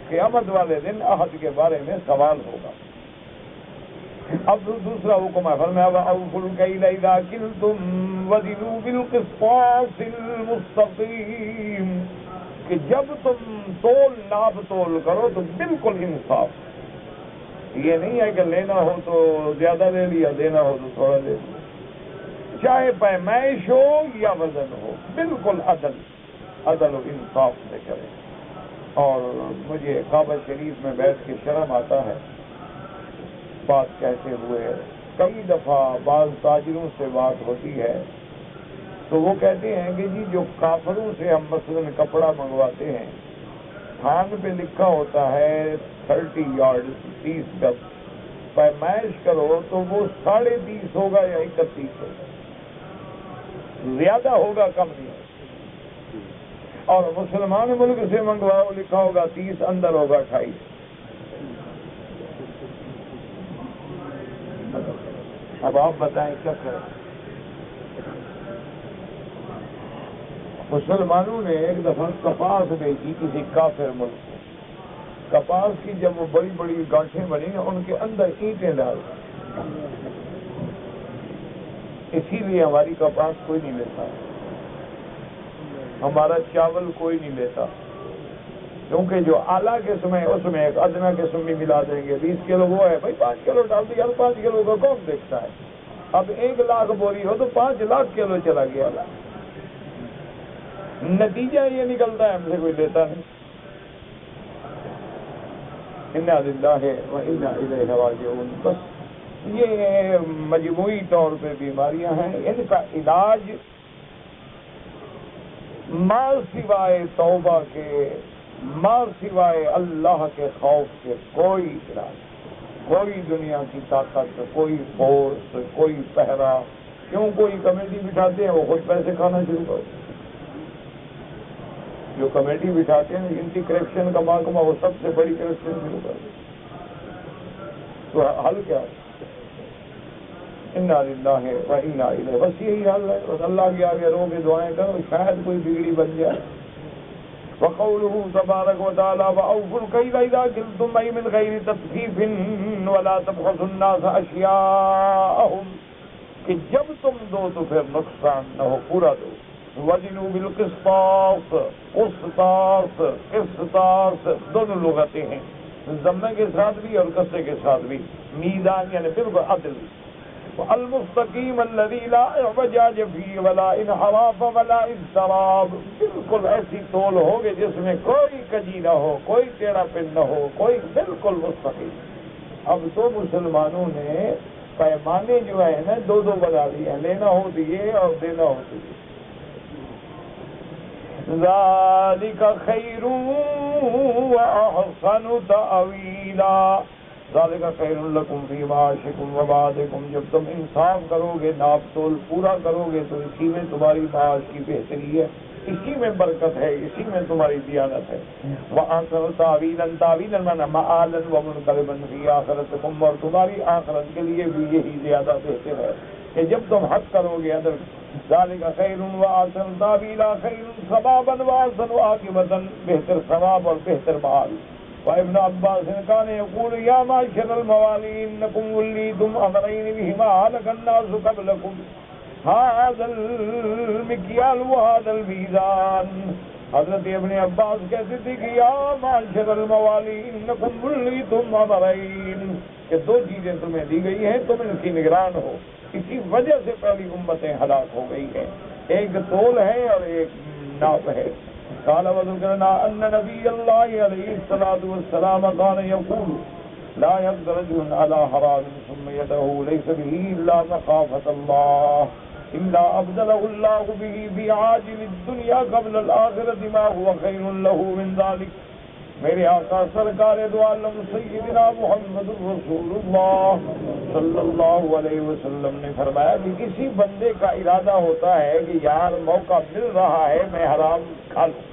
قیامت والے دن عہد کے بارے میں سوال ہوگا۔ اب دوسرا حکم ہے، فرمایا وَأَوْفُوا الْكَيْلَ إِذَا كِلْتُمْ وَزِنُوا بِالْقِسْطَاسِ الْمُسْتَقِيمِ، کہ جب تم ناپ تول کرو تو بالکل انصاف۔ یہ نہیں ہے کہ لینا ہو تو زیادہ لے لیا، دینا ہو تو تھوڑا لے لیا، چاہے پیمائش ہو یا وزن ہو، بالکل عدل و انصاف سے کریں۔ اور مجھے کعبہ شریف میں بیٹھ کے شرم آتا ہے بات کہتے ہوئے۔ کئی دفعہ بعض تاجروں سے بات ہوتی ہے تو وہ کہتے ہیں کہ جی جو کافروں سے ہم مثلاً کپڑا منگواتے ہیں، تھان پہ لکھا ہوتا ہے 30 یارڈ 30 گز، پیمائش کرو تو وہ 30.5 ہوگا یا 31 ہوگا، زیادہ ہوگا کم نہیں ہوگا۔ اور مسلمان ملک سے منگواؤ لکھا ہوگا 30، اندر ہوگا 28۔ اب آپ بتائیں کیا کریں؟ مسلمانوں نے ایک دفعہ کپاس بیچی کسی کافر ملک کو۔ کپاس کی جب وہ بڑی بڑی گاٹھیں بنی ان کے اندر اینٹیں ڈال، اسی لیے ہماری کپاس کوئی نہیں لیتا، ہمارا چاول کوئی نہیں لیتا، کیونکہ جو اعلیٰ قسم ہے اس میں ایک ادنا قسم بھی ملا دیں گے۔ 20 کلو وہ ہے بھائی، 5 کلو ڈال دیا، 5 کلو کا کون دیکھتا ہے؟ اب 1 لاکھ بوری ہو تو 5 لاکھ کلو چلا گیا، نتیجہ یہ نکلتا ہے ہم سے کوئی لیتا نہیں۔ انا للہ و انا الیہ راجعون۔ بس یہ مجموعی طور پہ بیماریاں ہیں، ان کا علاج ما سوائے توبہ کے، ما سوائے اللہ کے خوف کے کوئی علاج، کوئی دنیا کی طاقت، کوئی فورس، کوئی پہرا۔ کیوں؟ کوئی کمیٹی بٹھاتے ہیں وہ خود پیسے کھانا شروع کرتے ہیں۔ جو کمیٹی بٹھاتے ہیں ان کی کرپشن کا محکمہ، وہ سب سے بڑی کرپشن شروع کر دیں، تو حل کیا ہے؟ انا للہ و انا الیہ، بس یہی حل ہے۔ بس اللہ کے آگے رو کے دعائیں کرو، شاید کوئی بگڑی بن جائے۔ وقوله تبارک و تعالی وأوفوا الكيل إذا كلتم أي من غير تطفیف ولا تبخسوا الناس أشياءهم، کہ جب تم دو تو پھر نقصان نہ ہو، پورا دو۔ وزنوا بالقسطاس، قسطاس دونوں لغتیں ہیں، ضمے کے ساتھ بھی اور کسرے کے ساتھ بھی، میزان یعنی بالکل عدل۔ المستقیم الذی لا اعوجاج فیہ ولا انحراف ولا اضطراب، بالکل ایسی تول ہوگی جس میں کوئی کجی نہ ہو، کوئی ٹیڑھا پن نہ ہو، کوئی بالکل مستقیم۔ اب تو مسلمانوں نے پیمانے جو ہے نا 2 بنا لیے ہیں، لینا ہو تو یہ اور دینا ہو تو یہ۔ ذالک خیر واحسن تأویلا، ذالک خیر لکم فی معاشکم و بعدکم، جب تم انصاف کرو گے، ناپ تول پورا کرو گے تو اسی میں تمہاری معاش کی بہتری ہے، اسی میں برکت ہے، اسی میں تمہاری دیانت ہے۔ وَأَحْسَنُ تَأْوِيلًا، تاویلا مانا مآلاً وَمُنْقَلَبًا فِي آخِرَتِكُمْ، اور تمہاری آخرت کے لیے بھی یہی زیادہ بہتر ہے کہ جب تم حق کرو گے ادر ذالک خیر وأحسن تاویلا، خیر ثوابا وأحسن عاقبۃ، بہتر ثواب اور بہتر مآل۔ وابن عباس كان يقول يا معشر الموالي انكم وليتم امرين بهما هلك الناس قبلكم، هذا المكيال وهذا الميزان۔ حضرت ابن عباس کہتے تھے کہ یا معشر الموالی انکم ولیتم امرین، کہ دو چیزیں تمہیں دی گئی ہیں، تم ان کی نگران ہو، اسی وجہ سے پہلی امتیں ہلاک ہو گئی ہیں، ایک تول ہے اور ایک ناپ ہے۔ قال وذكرنا ان نبي الله عليه الصلاه والسلام كان يقول لا يقدر رجل على حرام ثم يده ليس به الا مخافه الله الا ابدله الله به بعاجل الدنيا قبل الاخره ما هو خير له من ذلك۔ میرے آقا سرکار دو عالم سیدنا محمد رسول اللہ صلی اللہ علیہ وسلم نے فرمایا کہ کسی بندے کا ارادہ ہوتا ہے کہ یار موقع مل رہا ہے میں حرام کھا لوں،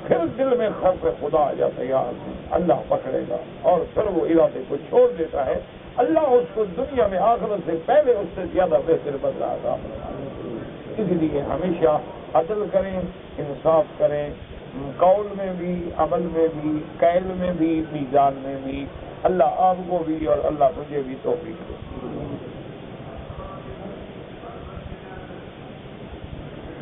پھر دل میں خوف خدا آ جاتا ہے یار اللہ پکڑے گا، اور پھر وہ ارادے کو چھوڑ دیتا ہے، اللہ اس کو دنیا میں آخرت سے پہلے اس سے زیادہ بہتر بدلا گا۔ اس لیے ہمیشہ عدل کریں، انصاف کریں، قول میں بھی، عمل میں بھی، قیل میں بھی، میزان میں بھی۔ اللہ آپ کو بھی اور اللہ مجھے بھی توفیق دے۔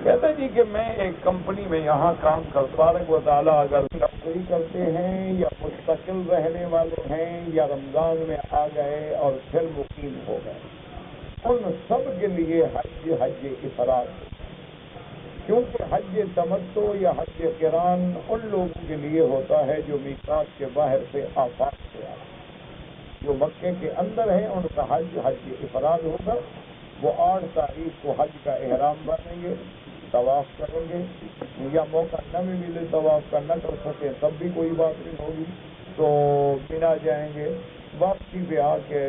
کہتے جی کہ میں ایک کمپنی میں یہاں کام تبارک و تعالیٰ اگر نوکری کرتے ہیں یا مستقل رہنے والے ہیں یا رمضان میں آ گئے اور پھر مقیم ہو گئے، ان سب کے لیے حج افراد، کیونکہ حج تمتع یا حج قران ان لوگوں کے لیے ہوتا ہے جو میقات کے باہر سے آفاق سے آئے، جو مکے کے اندر ہیں ان کا حج افراد ہوگا، وہ 8 تاریخ کو حج کا احرام باندھیں گے، طواف کریں گے، یا موقع نہ بھی ملے طواف کا نہ کر سکے تب بھی کوئی بات نہیں ہوگی تو مینا جائیں گے، واپسی پہ آ کے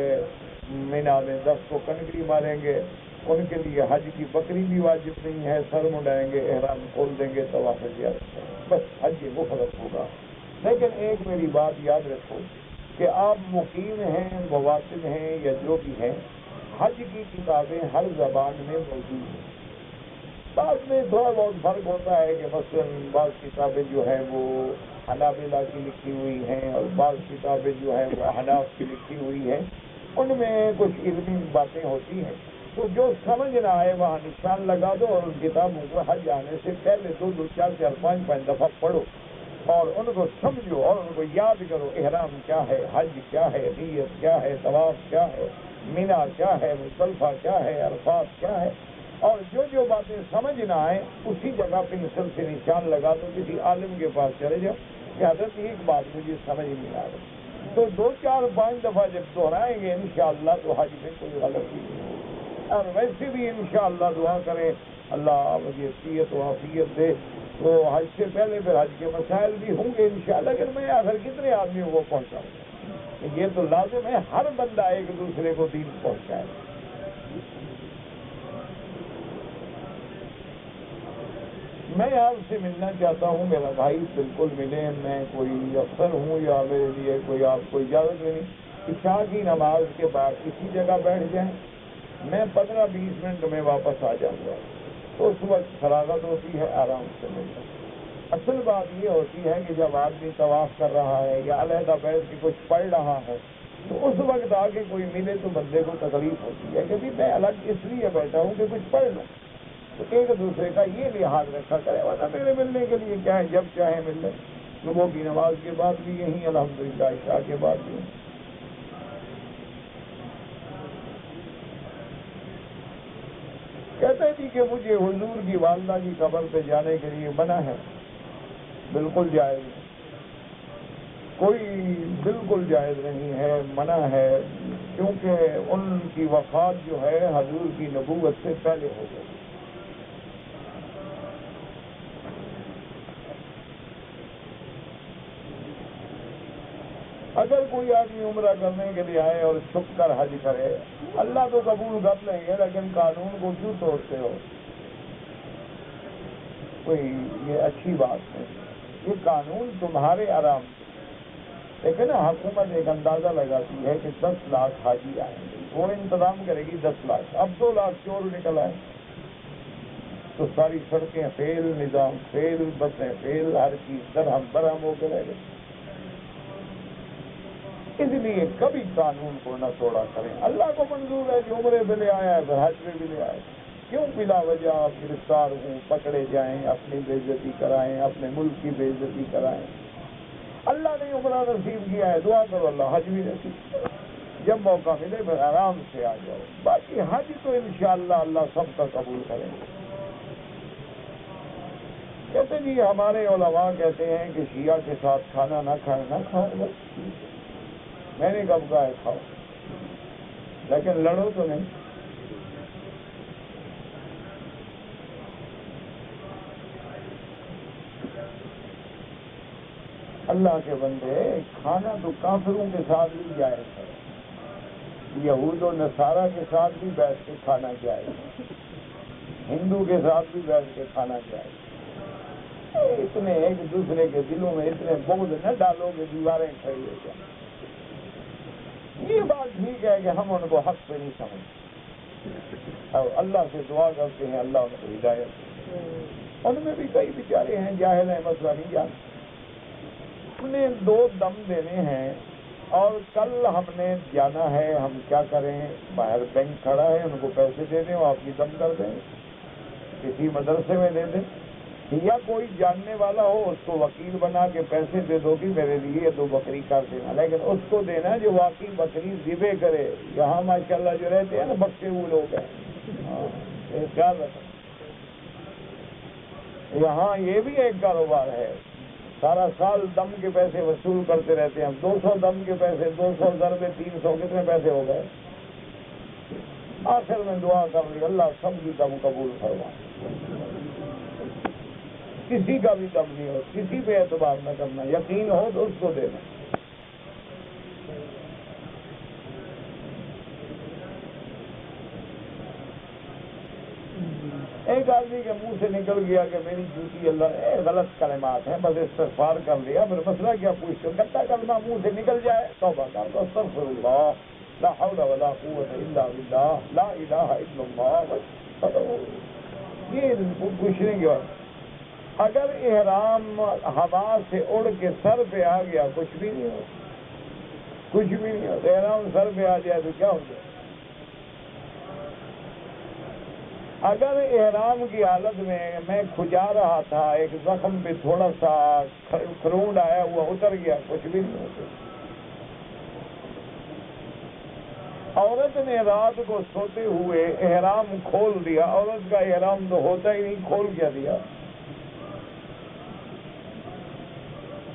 مینا میں 10 کو کنکری ماریں گے، ان کے لیے حج کی بکری بھی واجب نہیں ہے، سر مڈائیں گے، احرام کھول دیں گے، طواف زیارت کریں گے، بس حج مفرد ہوگا۔ لیکن ایک میری بات یاد رکھو کہ آپ مقیم ہیں، مواطن ہیں یا جو بھی ہیں، حج کی کتابیں ہر زبان میں موجود ہیں۔ بعض میں تھوڑا بہت فرق ہوتا ہے کہ مثلا بعض کتابیں جو ہیں وہ حنابلہ کی لکھی ہوئی ہیں اور بعض کتابیں جو ہیں وہ احناف کی لکھی ہوئی ہیں، ان میں کچھ علمی باتیں ہوتی ہیں، تو جو سمجھ نہ آئے وہاں نشان لگا دو اور ان کتابوں کو حج آنے سے پہلے 2 4 5 دفعہ پڑھو اور ان کو سمجھو اور ان کو یاد کرو، احرام کیا ہے، حج کیا ہے، نیت کیا ہے، طواف کیا ہے، مینا کیا ہے، مزدلفہ کیا ہے، عرفات کیا ہے، اور جو باتیں سمجھ نہ آئیں اسی جگہ پہ پنسل سے نشان لگا دو، کسی عالم کے پاس چلے جاؤ کہ حضرت ایک بات مجھے سمجھ نہیں آ رہی، تو 2 4 5 دفعہ جب دہرائیں گے انشاءاللہ تو حج میں کوئی غلطی نہیں ہوگی۔ اور ویسے بھی انشاءاللہ دعا کریں اللہ مجھے صحت و عافیت دے، تو حج سے پہلے پھر حج کے مسائل بھی ہوں گے انشاءاللہ، لیکن میں آخر کتنے آدمیوں کو پہنچاؤں، یہ تو لازم ہے ہر بندہ ایک دوسرے کو دین پہنچائے۔ میں آپ سے ملنا چاہتا ہوں، میرا بھائی بالکل ملے، میں کوئی افسر ہوں یا میرے لیے کوئی آپ کو اجازت نہیں، عشاء کی نماز کے بعد کسی جگہ بیٹھ جائیں، میں 15-20 منٹ میں واپس آ جاؤں گا، تو اس وقت فراغت ہوتی ہے، آرام سے ملنا۔ اصل بات یہ ہوتی ہے کہ جب آدمی طواف کر رہا ہے یا علیحدہ بیٹھ کے کچھ پڑھ رہا ہے تو اس وقت آگے کوئی ملے تو بندے کو تکلیف ہوتی ہے کہ میں الگ اس لیے بیٹھا ہوں کہ کچھ پڑھ لوں، تو ایک دوسرے کا یہ لحاظ رکھا کرے، ورنہ میرے ملنے کے لیے کیا ہے، جب چاہے مل لیں، صبح کی نماز کے بعد بھی یہیں، الحمدللہ عشاء کے بعد بھی۔ کہتے تھی کہ مجھے حضور کی والدہ کی قبر پہ جانے کے لیے منع ہے، بالکل جائز نہیں، کوئی بالکل جائز نہیں ہے، منع ہے، کیونکہ ان کی وفات جو ہے حضور کی نبوت سے پہلے ہو گئی۔ اگر کوئی آدمی عمرہ کرنے کے لیے آئے اور چھپ کر حج کرے، اللہ تو قبول کر لیں گے، لیکن قانون کو کیوں توڑتے ہو؟ کوئی یہ اچھی بات نہیں، یہ قانون تمہارے آرام سے، لیکن حکومت ایک اندازہ لگاتی ہے کہ 10 لاکھ حاجی آئیں گے، وہ انتظام کرے گی 10 لاکھ، اب 2 لاکھ چور نکل آئے تو ساری سڑکیں فیل، نظام فیل، بسیں فیل، ہر چیز درہم برہم ہو کے رہ گئے۔ اس لیے کبھی قانون کو نہ توڑا کریں۔ اللہ کو منظور ہے کہ عمرے بھی لے آیا ہے، پھر حج میں بھی لے آئے، کیوں بلا وجہ گرفتار ہوں، پکڑے جائیں، اپنی بے عزتی کرائیں، اپنے ملک کی بے عزتی کرائیں؟ اللہ نے عمرہ نصیب کیا ہے، دعا کرو اللہ حج بھی نصیب کرو، جب موقع ملے پھر آرام سے آ جاؤ۔ باقی حج تو انشاءاللہ اللہ سب کا قبول کریں گے۔ کہتے جی ہمارے علماء کہتے ہیں کہ شیعہ کے ساتھ کھانا نہ کھائیں، نہ کھاؤ، بس میں نے کب کہا ہے کھاؤ، لیکن لڑو تو نہیں۔ اللہ کے بندے، کھانا تو کافروں کے ساتھ بھی جائز ہے، یہود و نصارہ کے ساتھ بھی بیٹھ کے کھانا جائز ہے، ہندو کے ساتھ بھی بیٹھ کے کھانا جائز ہے۔ اتنے ایک دوسرے کے دلوں میں اتنے بغض نہ ڈالو کہ دیواریں کھڑی ہو جائیں۔ یہ بات ٹھیک ہے کہ ہم ان کو حق پہ نہیں سمجھتے، اور اللہ سے دعا کرتے ہیں اللہ ان کو ہدایت دے۔ ان میں بھی کئی بیچارے ہیں جاہل ہیں، مسئلہ نہیں جانتے، ہم نے 2 دم دینے ہیں اور کل ہم نے جانا ہے، ہم کیا کریں؟ باہر بینک کھڑا ہے، ان کو پیسے دے دیں، وہ آپ کی دم کر دیں، کسی مدرسے میں دے دیں، یا کوئی جاننے والا ہو اس کو وکیل بنا کے پیسے دے دو کہ میرے لیے 2 بکری کر دینا، لیکن اس کو دینا جو واقعی بکری ذبح کرے۔ یہاں ماشاءاللہ جو رہتے ہیں نا بکتے ہوئے لوگ ہیں، خیال رکھنا، یہاں یہ بھی ایک کاروبار ہے، سارا سال دم کے پیسے وصول کرتے رہتے ہیں۔ 200 دم کے پیسے، 200 ضرب 300 کتنے پیسے ہو گئے؟ آخر میں دعا کر لی اللہ سب کی دم قبول فرما، کسی کا بھی دم نہیں ہو، کسی پہ اعتبار نہ کرنا، یقین ہو تو اس کو دینا۔ ایک آدمی کے منہ سے نکل گیا کہ میری جوتی اللہ، غلط کلمات ہیں، بس استغفار کر لیا، پھر مسئلہ کیا پوچھتے ہو؟ گندا کلمہ منہ سے نکل جائے توبہ کر دو، استغفر اللہ، لا حول ولا قوت الا باللہ، لا الہ الا اللہ، بس یہ پوچھنے کی بات۔ اگر احرام ہوا سے اڑ کے سر پہ آ گیا کچھ بھی نہیں ہو، کچھ بھی نہیں ہو، احرام سر پہ آ جائے تو کیا ہو گیا؟ اگر احرام کی حالت میں کھجا رہا تھا، ایک زخم پہ تھوڑا سا خروند آیا ہوا اتر گیا، کچھ بھی نہیں ہوتا۔ عورت نے رات کو سوتے ہوئے احرام کھول دیا، عورت کا احرام تو ہوتا ہی نہیں، کھول کیا دیا؟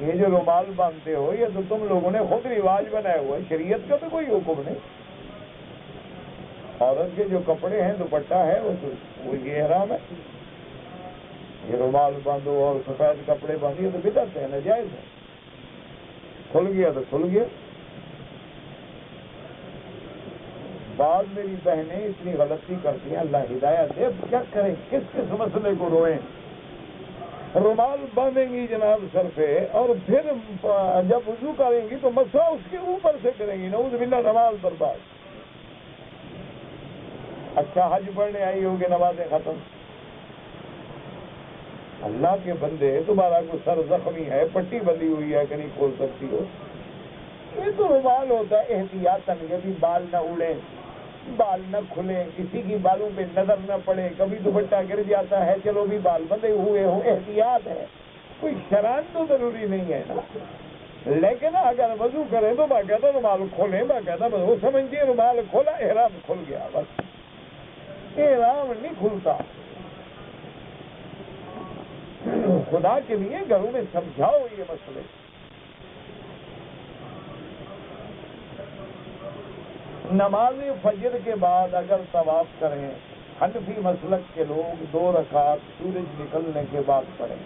یہ جو رومال باندھتے ہو یہ تو تم لوگوں نے خود رواج بنایا ہوا ہے، شریعت کا تو کوئی حکم نہیں۔ عورت کے جو کپڑے ہیں، دوپٹہ ہے، وہ یہ احرام ہے۔ یہ رومال باندھو اور سفید کپڑے باندھیے تو بدعت ہے، ناجائز ہے، کھل گیا تو کھل گیا۔ بعض میری بہنیں اتنی غلطی کرتی ہیں، اللہ ہدایت دے، کیا کریں، کس مسئلے کو روئیں؟ رومال باندھیں گی جناب سر پہ، اور پھر جب وضو کریں گی تو مسا اس کے اوپر سے کریں گی، نعوذ باللہ، نماز برباد۔ اچھا حج پڑھنے آئی ہوگی، نمازیں ختم۔ اللہ کے بندے، تمہارا کوئی سر زخمی ہے، پٹی بندھی ہوئی ہے کہ نہیں کھول سکتی ہو؟ یہ تو رومال ہوتا ہے احتیاطاً، کبھی بال نہ اڑیں، بال نہ کھلیں، کسی کی بالوں پہ نظر نہ پڑے، کبھی دوپٹہ گر جاتا ہے، چلو بھی بال بندھے ہوئے ہوں، احتیاط ہے، کوئی شران تو ضروری نہیں ہے نا۔ لیکن اگر وضو کریں تو باقاعدہ رومال کھولیں، باقاعدہ وہ سمجھیے رومال کھولا احرام کھل گیا، بس احرام نہیں کھلتا۔ خدا کے لیے گھروں میں سمجھاؤ یہ مسئلے۔ نماز فجر کے بعد اگر طواف کریں، حنفی مسلک کے لوگ 2 رکعت سورج نکلنے کے بعد پڑھیں،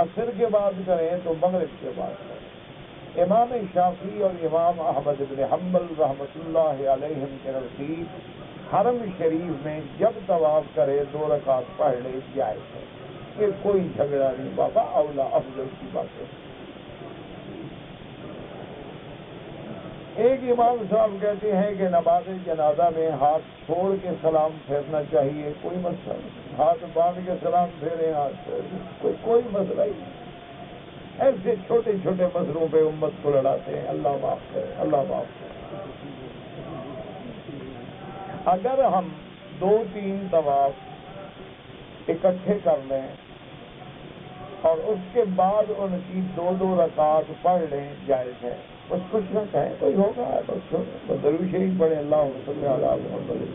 عصر کے بعد کریں تو مغرب کے بعد کریں، امام شافعی اور امام احمد بن حنبل رحمۃ اللہ علیہم کے نزدیک حرم شریف میں جب طواف کرے 2 رکعت پڑھ لے جائز ہے. یہ کوئی جھگڑا نہیں بابا، اولا افضل کی بات ہے. ایک امام صاحب کہتے ہیں کہ نماز جنازہ میں ہاتھ چھوڑ کے سلام پھیرنا چاہیے، کوئی مسئلہ نہیں. ہاتھ باندھ کے سلام پھیرے، ہاتھ چھوڑ کے کوئی مسئلہ ہی نہیں. ایسے چھوٹے چھوٹے مسئلوں پہ امت کو لڑاتے ہیں. اللہ معاف کرے، اللہ معاف کرے. اگر ہم 2-3 طواف اکٹھے کر لیں اور اس کے بعد ان کی 2 رکعت پڑھ لیں جائز ہے. بس کچھ نہ کہیں کوئی ہوگا بس درود شریف پڑھے اللہ صلی اللہ علیہ وسلم.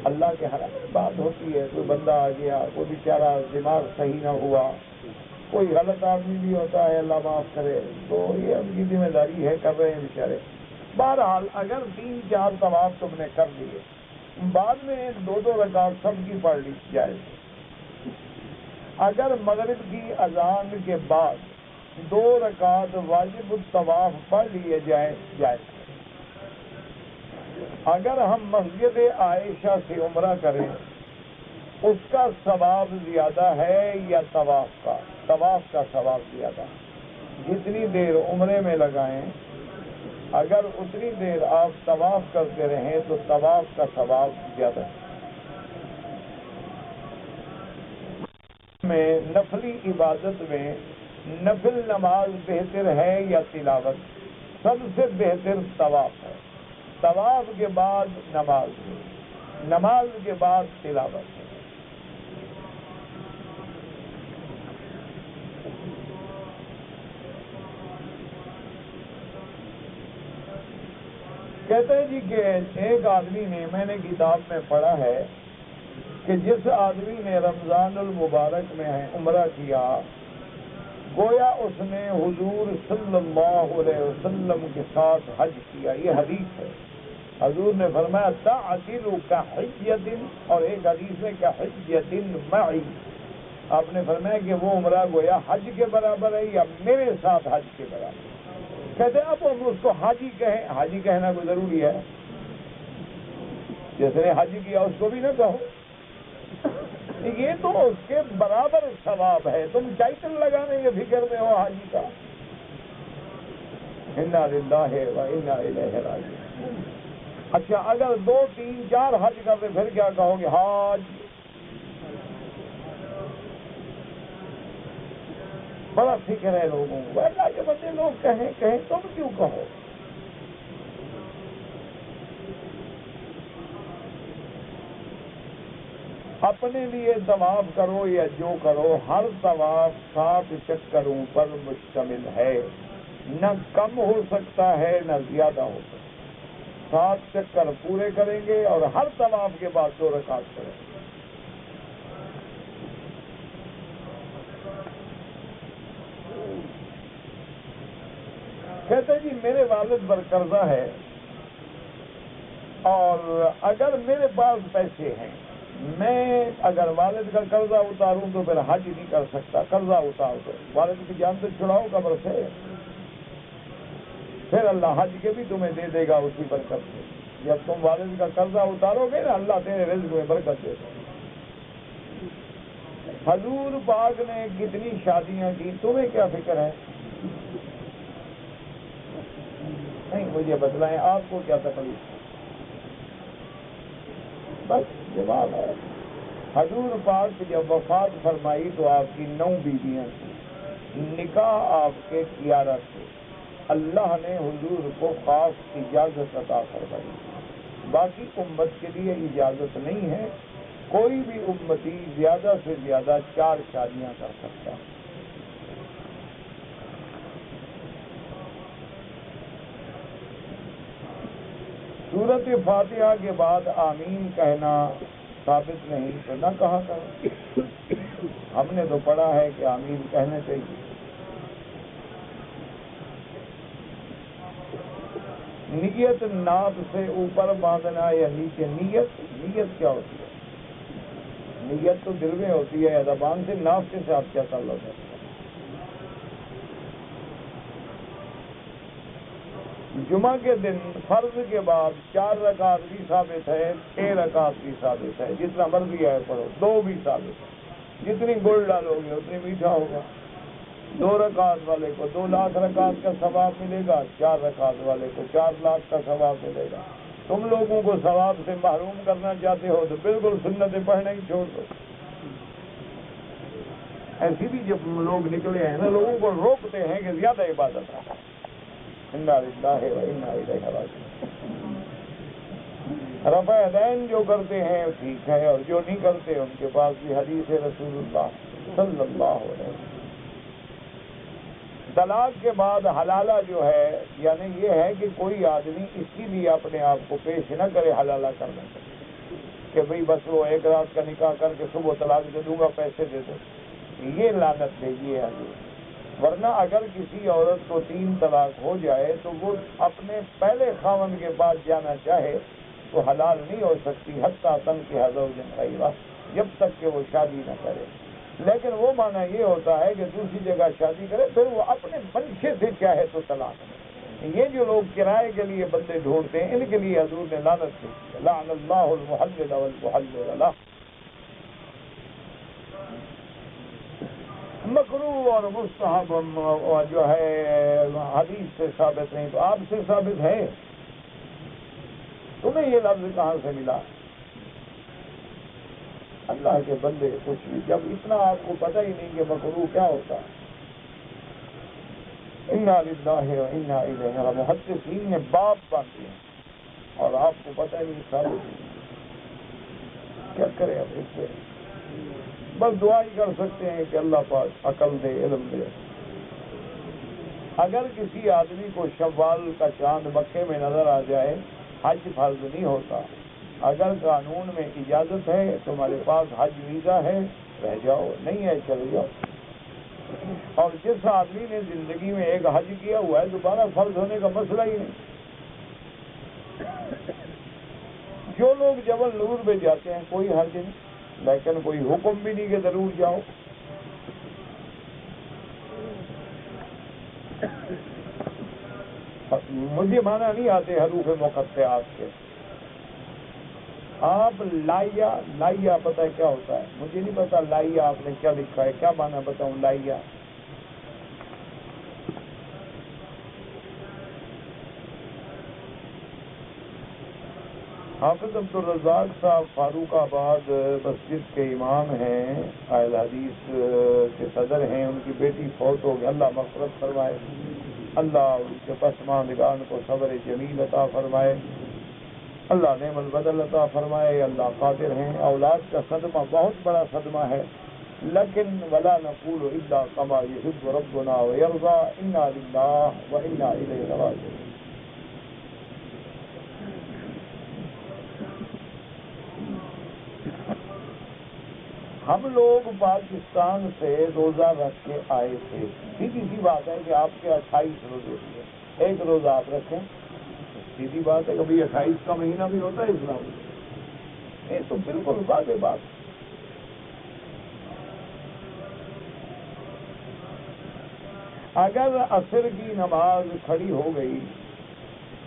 اللہ کے حرم میں بات ہوتی ہے، کوئی بندہ آ گیا، کوئی بیچارہ دماغ صحیح نہ ہوا، کوئی غلط آدمی بھی ہوتا ہے، اللہ معاف کرے، تو یہ ان کی ذمہ داری ہے، کر رہے ہیں بیچارے. بہرحال اگر 3-4 طواف تم نے کر لیے، بعد میں 2 رکعت سب کی پڑھ لی جائے. اگر مغرب کی اذان کے بعد 2 رکعت واجب الطواف پڑھ لیے جائے. اگر ہم مسجد عائشہ سے عمرہ کریں اس کا ثواب زیادہ ہے یا طواف کا؟ طواف کا ثواب زیادہ. جتنی دیر عمرے میں لگائیں اگر اتنی دیر آپ طواف کرتے رہیں تو طواف کا ثواب زیادہ ہے. میں نفلی عبادت میں نفل نماز بہتر ہے یا تلاوت؟ سب سے بہتر طواف ہے. طواف کے بعد نماز، نماز کے بعد تلاوت. کہتے ہیں جی کہ ایک آدمی نے، میں نے کتاب میں پڑھا ہے کہ جس آدمی نے رمضان المبارک میں عمرہ کیا گویا اس نے حضور صلی اللہ علیہ وسلم کے ساتھ حج کیا. یہ حدیث ہے. حضور نے فرمایا تعدل کحجۃ، اور ایک حدیث میں کحجۃ معی. آپ نے فرمایا کہ وہ عمرہ گویا حج کے برابر ہے یا میرے ساتھ حج کے برابر. کہتے اب ہم اس کو حاجی کہیں، حاجی کہنا کوئی ضروری ہے؟ جس نے حج کیا اس کو بھی نہ کہو. یہ تو اس کے برابر ثواب ہے. تم ٹائٹل لگانے کے فکر میں ہو حاجی کا. انا للہ و انا الیہ راجعون. اچھا اگر 2-3-4 حج کرتے پھر کیا کہو گے؟ حاج. بڑا فکر ہے لوگوں کو. اللہ کے بندے لوگ کہیں تم کیوں کہو؟ اپنے لیے طواف کرو یا جو کرو، ہر طواف 7 چکروں پر مشتمل ہے. نہ کم ہو سکتا ہے نہ زیادہ ہو سکتا ہے. 7 چکر پورے کریں گے اور ہر طواف کے بعد 2 رکعت کریں گے. کہتے جی میرے والد پر قرضہ ہے اور اگر میرے پاس پیسے ہیں، میں اگر والد کا قرضہ اتاروں تو پھر حج نہیں کر سکتا. قرضہ اتار دو، والد کی جان سے چھڑاؤ قبر سے، پھر اللہ حج کے بھی تمہیں دے دے گا اسی برکت سے. جب تم والد کا قرضہ اتارو گے نا اللہ تیرے رزق میں برکت دے گا. حضور پاک نے کتنی شادیاں کی، تمہیں کیا فکر ہے؟ نہیں مجھے بتلائیں آپ کو کیا تکلیف ہے؟ بس جواب ہے. حضور پاک جب وفات فرمائی تو آپ کی 9 بیویاں تھیں. نکاح آپ کے 11 تھے. اللہ نے حضور کو خاص اجازت عطا فرمائی. باقی امت کے لیے اجازت نہیں ہے. کوئی بھی امتی زیادہ سے زیادہ 4 شادیاں کر سکتا ہے. سورۃ فاتحہ کے بعد آمین کہنا ثابت نہیں تو نہ کہا کرو. ہم نے تو پڑھا ہے کہ آمین کہنا چاہیے. نیت ناف سے اوپر باندھنا یا نیچے؟ نیت کیا ہوتی ہے؟ نیت تو دل میں ہوتی ہے. زبان سے ناف کے ساتھ کیا تعلق ہے؟ جمعہ کے دن فرض کے بعد 4 رکعت بھی ثابت ہے، 6 رکعت بھی ثابت ہے، جتنا مرضی ہے پڑھو، 2 بھی ثابت ہے، جتنی گڑ ڈالو گے اتنی میٹھا ہوگا۔ 2 رکعت والے کو 2 لاکھ رکعت کا ثواب ملے گا، 4 رکعت والے کو 4 لاکھ کا ثواب ملے گا۔ تم لوگوں کو ثواب سے محروم کرنا چاہتے ہو تو بالکل سنتیں پڑھنا ہی چھوڑ دو۔ ایسی بھی جب لوگ نکلے ہیں نا، لوگوں کو روکتے ہیں کہ زیادہ عبادت ہے۔ انا للہ و انا الیہ راجعون۔ رفع دین جو کرتے ہیں ٹھیک ہے، اور جو نہیں کرتے ان کے پاس بھی حدیث رسول اللہ صلی اللہ علیہ وسلم۔ طلاق کے بعد حلالہ جو ہے، یعنی یہ ہے کہ کوئی آدمی اسی لیے اپنے آپ کو پیش نہ کرے حلالہ کرنے کا کہ بھئی بس وہ ایک رات کا نکاح کر کے صبح طلاق دے دوں گا، پیسے دے دو، یہ لعنت ہے یہ حدیث۔ ورنہ اگر کسی عورت کو 3 طلاق ہو جائے تو وہ اپنے پہلے خاوند کے پاس جانا چاہے تو حلال نہیں ہو سکتی، حتیٰ تنکح زوجا غیرہ، جب تک کہ وہ شادی نہ کرے۔ لیکن وہ معنی یہ ہوتا ہے کہ دوسری جگہ شادی کرے، پھر وہ اپنے منشے سے چاہے تو طلاق دے۔ یہ جو لوگ کرائے کے لیے بندے ڈھونڈتے ہیں، ان کے لیے حضور نے لعنت کی، لعن اللہ المحلل والمحلل له۔ مکروہ اور مستحب جو ہے حدیث سے ثابت نہیں تو آپ سے ثابت ہے؟ تمہیں یہ لفظ کہاں سے ملا؟ اللہ کے بندے کچھ بھی، جب اتنا آپ کو پتہ ہی نہیں کہ مکروہ کیا ہوتا ہے۔ انا للہ و انا الیہ راجعون۔ محدثین نے باب باندھ دیا اور آپ کو پتہ ہی نہیں ثابت نہیں، کیا کرے اب اس سے؟ بس دعا ہی کر سکتے ہیں کہ اللہ پاک عقل دے، علم دے۔ اگر کسی آدمی کو شوال کا چاند مکے میں نظر آ جائے، حج فرض نہیں ہوتا۔ اگر قانون میں اجازت ہے تمہارے پاس حج ویزا ہے رہ جاؤ، نہیں ہے چلے جاؤ۔ اور جس آدمی نے زندگی میں ایک حج کیا ہوا ہے دوبارہ فرض ہونے کا مسئلہ ہی نہیں۔ جو لوگ جبل نور پہ جاتے ہیں کوئی حرج نہیں، لیکن کوئی حکم بھی نہیں کہ ضرور جاؤ۔ مجھے معنی نہیں آتے حروف مقطعات کے۔ آپ لائیا پتہ ہے کیا ہوتا ہے؟ مجھے نہیں پتا لائیا آپ نے کیا لکھا ہے، کیا معنی بتاؤں لائیا؟ حافظ عبدالرزاق صاحب فاروق آباد مسجد کے امام ہیں، اہل حدیث کے صدر ہیں، ان کی بیٹی فوت ہو گئی، اللہ مغفرت فرمائے، اللہ ان کے پسماندگان کو صبر جمیل عطا فرمائے، اللہ نعم البدل عطا فرمائے، اللہ قادر ہیں۔ اولاد کا صدمہ بہت بڑا صدمہ ہے، لیکن ولا نقول الا كما يحب ربنا ويرضى، انا للہ وانا الیہ راجعون۔ ہم لوگ پاکستان سے روزہ رکھ کے آئے تھے، سیدھی سی بات ہے کہ آپ کے 28 روزے تھے، ایک روزہ آپ رکھیں، سیدھی بات ہے کہ بھائی 28 کا مہینہ بھی ہوتا ہے اسلام میں، یہ تو بالکل واضح بات۔ اگر عصر کی نماز کھڑی ہو گئی،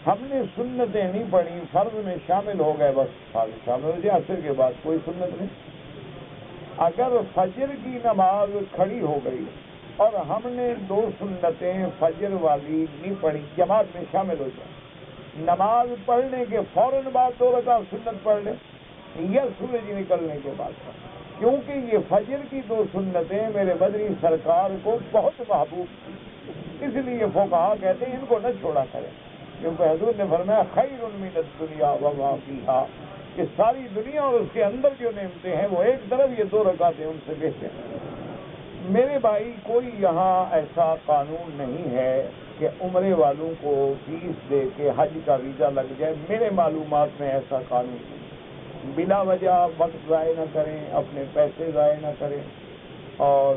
ہم نے سنتیں نہیں پڑھی، فرض میں شامل ہو گئے، بس فرض شامل ہو جائے، عصر کے بعد کوئی سنت نہیں۔ اگر فجر کی نماز کھڑی ہو گئی اور ہم نے 2 سنتیں فجر والی نہیں پڑھی، جماعت میں شامل ہو جائے، نماز پڑھنے کے فوراً بعد 2 رکعت سنت پڑھ لیں یا سورج نکلنے کے بعد، کیونکہ یہ فجر کی 2 سنتیں میرے بدری سرکار کو بہت محبوب تھی، اس لیے فقہا کہتے ہیں ان کو نہ چھوڑا کریں، کیونکہ حضور نے فرمایا خیر من الدنیا وما فیہا، کہ ساری دنیا اور اس کے اندر جو نعمتیں ہیں وہ ایک طرف، یہ 2 رکعتیں ان سے بہتر ہیں۔ میرے بھائی کوئی یہاں ایسا قانون نہیں ہے کہ عمرے والوں کو فیس دے کے حج کا ویزا لگ جائے، میرے معلومات میں ایسا قانون نہیں۔ بلا وجہ وقت ضائع نہ کریں، اپنے پیسے ضائع نہ کریں، اور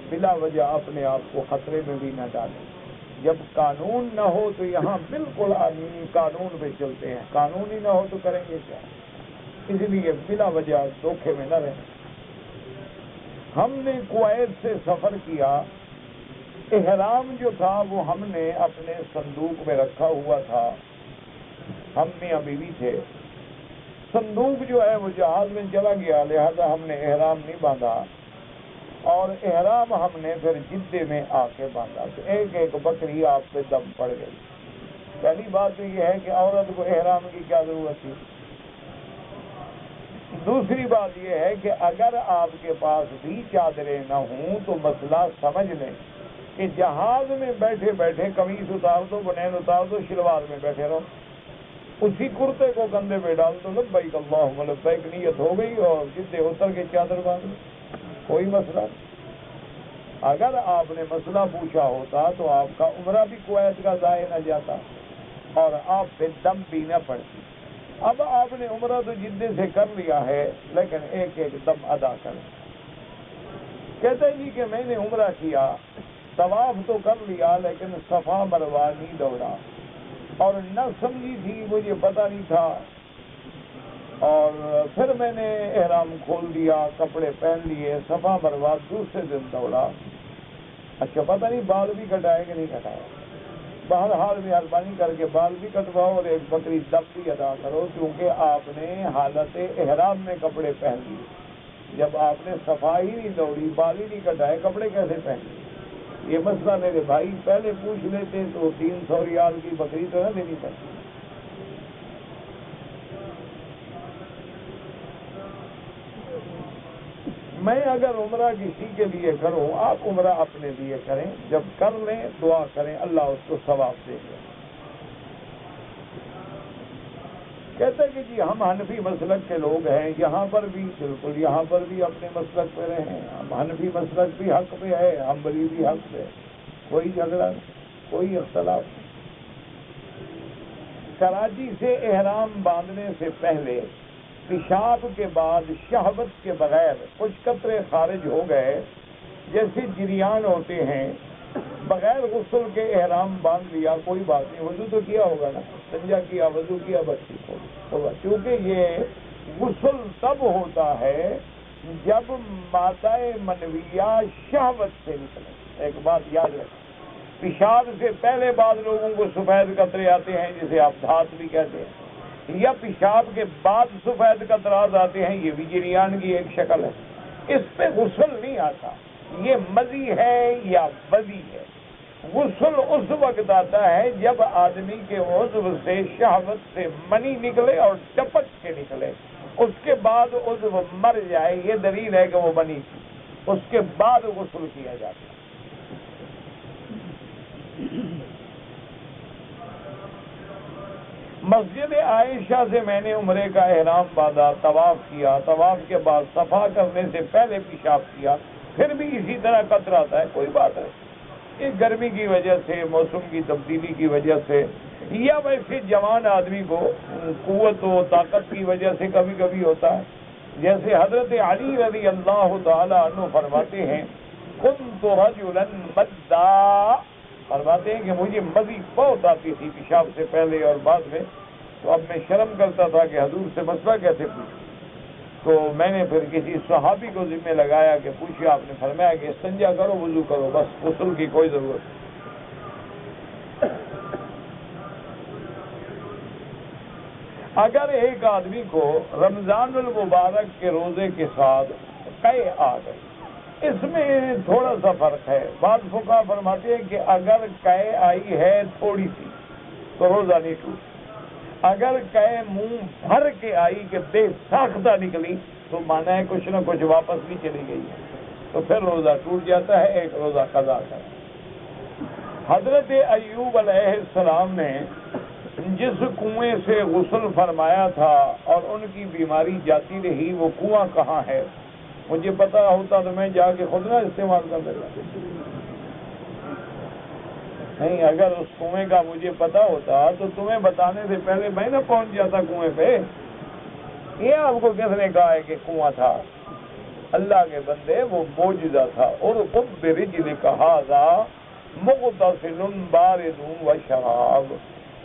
بلا وجہ اپنے آپ کو خطرے میں بھی نہ ڈالیں۔ جب قانون نہ ہو تو یہاں بالکل آدمی قانون پہ چلتے ہیں، قانون ہی نہ ہو تو کریں گے کیا؟ اس لیے بلا وجہ دھوکے میں نہ رہیں۔ ہم نے کویت سے سفر کیا احرام جو تھا وہ ہم نے اپنے صندوق میں رکھا ہوا تھا، ہم میاں بیوی تھے، صندوق جو ہے وہ جہاز میں چلا گیا، لہذا ہم نے احرام نہیں باندھا، اور احرام ہم نے پھر جدے میں آ کے باندھا، تو ایک ایک بکری آپ پہ دم پڑ گئی۔ پہلی بات تو یہ ہے کہ عورت کو احرام کی کیا ضرورت تھی۔ دوسری بات یہ ہے کہ اگر آپ کے پاس بھی چادریں نہ ہوں تو مسئلہ سمجھ لیں کہ جہاز میں بیٹھے بیٹھے قمیص اتار دو، بنین اتار دو، شلوار میں بیٹھے رہو، اسی کرتے کو کندھے پہ ڈال دو، لبیک اللہم لبیک نیت ہو گئی، اور جدے اتر کے چادر باندھ لی، کوئی مسئلہ نہیں۔ اگر آپ نے مسئلہ پوچھا ہوتا تو آپ کا عمرہ بھی کویت کا ضائع نہ جاتا اور آپ پہ دم بھی نہ پڑتی۔ اب آپ نے عمرہ تو جدے سے کر لیا ہے، لیکن ایک ایک دم ادا کریں۔ کہتے جی کہ میں نے عمرہ کیا، طواف تو کر لیا، لیکن صفا مروہ نہیں دوڑا، اور نہ سمجھی تھی، مجھے پتہ نہیں تھا، اور پھر میں نے احرام کھول دیا، کپڑے پہن لیے، صفا مروہ دوسرے دن دوڑا۔ اچھا پتہ نہیں بال بھی کٹائے کہ نہیں کٹائے، بہرحال مہربانی کر کے بال بھی کٹواؤ اور ایک بکری دم بھی ادا کرو، کیونکہ آپ نے حالت احرام میں کپڑے پہن لیے۔ جب آپ نے صفائی نہیں دوڑی، بال ہی نہیں کٹائے، کپڑے کیسے پہن لیے؟ یہ مسئلہ میرے بھائی پہلے پوچھ لیتے تو 300 ریال کی بکری تو نہ دینی پڑتی۔ میں اگر عمرہ کسی کے لیے کروں، آپ عمرہ اپنے لیے کریں، جب کر لیں دعا کریں اللہ اس کو ثواب دے گا۔ کہتے ہیں کہ جی ہم حنفی مسلک کے لوگ ہیں، یہاں پر بھی بالکل، یہاں پر بھی اپنے مسلک پہ رہے ہیں، ہم حنفی مسلک بھی حق پہ ہے، حنبلی بھی حق پہ، کوئی جھگڑا نہیں، کوئی اختلاف نہیں۔ کراچی سے احرام باندھنے سے پہلے پیشاب کے بعد شہوت کے بغیر کچھ قطرے خارج ہو گئے، جیسے جریان ہوتے ہیں، بغیر غسل کے احرام باندھ لیا، کوئی بات نہیں، وضو تو کیا ہوگا نا، سنجا کیا، وضو کیا، بس ٹھیک ہوگا، کیونکہ یہ غسل تب ہوتا ہے جب مادہ منویہ شہوت سے نکلے۔ ایک بات یاد رکھیں، پیشاب سے پہلے بعض لوگوں کو سفید قطرے آتے ہیں جسے آپ دھات بھی کہتے ہیں، یا پیشاب کے بعد سفید قطرات آتے ہیں، یہ بھی جریان کی ایک شکل ہے، اس پہ غسل نہیں آتا، یہ مزی ہے یا وضی ہے۔ غسل اس وقت آتا ہے جب آدمی کے عضو سے شہوت سے منی نکلے اور ٹپک کے نکلے، اس کے بعد عضو مر جائے، یہ دلیل ہے کہ وہ منی تھی، اس کے بعد غسل کیا جاتا ہے۔ مسجد عائشہ سے میں نے عمرے کا احرام باندھا، طواف کیا، طواف کے بعد صفا کرنے سے پہلے پیشاب کیا، پھر بھی اسی طرح قطرہ آتا ہے، کوئی بات نہیں۔ یہ گرمی کی وجہ سے، موسم کی تبدیلی کی وجہ سے، یا ویسے جوان آدمی کو قوت و طاقت کی وجہ سے کبھی کبھی ہوتا ہے، جیسے حضرت علی رضی اللہ تعالی عنہ فرماتے ہیں، کنت رجلا مدا، فرماتے ہیں کہ مجھے مزید بہت آتی تھی پیشاب سے پہلے اور بعد میں، تو اب میں شرم کرتا تھا کہ حضور سے مسئلہ کیسے پوچھوں، تو میں نے پھر کسی صحابی کو ذمہ لگایا کہ پوچھے، آپ نے فرمایا کہ استنجا کرو، وضو کرو، بس غسل کی کوئی ضرورت نہیں۔ اگر ایک آدمی کو رمضان المبارک کے روزے کے ساتھ قے آ گئی، اس میں تھوڑا سا فرق ہے، بعض فقہا فرماتے ہیں کہ اگر قے آئی ہے تھوڑی سی تو روزہ نہیں ٹوٹ، اگر قے منہ بھر کے آئی کہ بے ساختہ نکلی تو مانا ہے کچھ نہ کچھ واپس بھی چلی گئی ہے، تو پھر روزہ ٹوٹ جاتا ہے، ایک روزہ قضا کرے۔ حضرت ایوب علیہ السلام نے جس کنویں سے غسل فرمایا تھا اور ان کی بیماری جاتی رہی، وہ کنواں کہاں ہے؟ مجھے پتا ہوتا تو میں جا کے خود نہ استعمال کر لیتا، نہیں، اگر اس کنویں کا مجھے پتا ہوتا تو تمہیں بتانے سے پہلے میں نہ پہنچ جاتا کنویں پہ۔ یہ آپ کو کس نے کہا ہے کہ کنواں تھا؟ اللہ کے بندے، وہ معجزہ تھا، اور خود برجلک ھذا مغتسل بارد وشراب،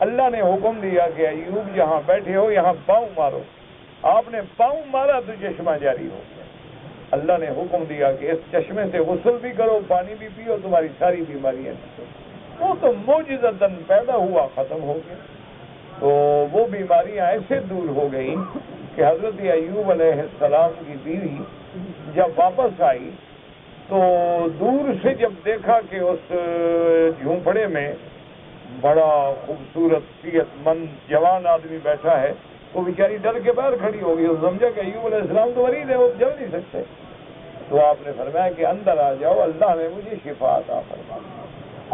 اللہ نے حکم دیا کہ ایوب جہاں بیٹھے ہو یہاں پاؤں مارو، آپ نے پاؤں مارا تو چشمہ جاری ہو گیا۔ اللہ نے حکم دیا کہ اس چشمے سے غسل بھی کرو، پانی بھی پیو، تمہاری ساری بیماریاں وہ تو معجزتاً پیدا ہوا، ختم ہو گیا۔ تو وہ بیماریاں ایسے دور ہو گئیں کہ حضرت ایوب علیہ السلام کی بیوی جب واپس آئی تو دور سے جب دیکھا کہ اس جھونپڑے میں بڑا خوبصورت صحت مند جوان آدمی بیٹھا ہے، وہ بیچاری ڈر کے باہر کھڑی ہو گئی، اور سمجھا کہ ایوب علیہ السلام تو مریض ہے، وہ جل نہیں سکتے۔ تو آپ نے فرمایا کہ اندر آ جاؤ، اللہ نے مجھے شفا عطا فرمائی۔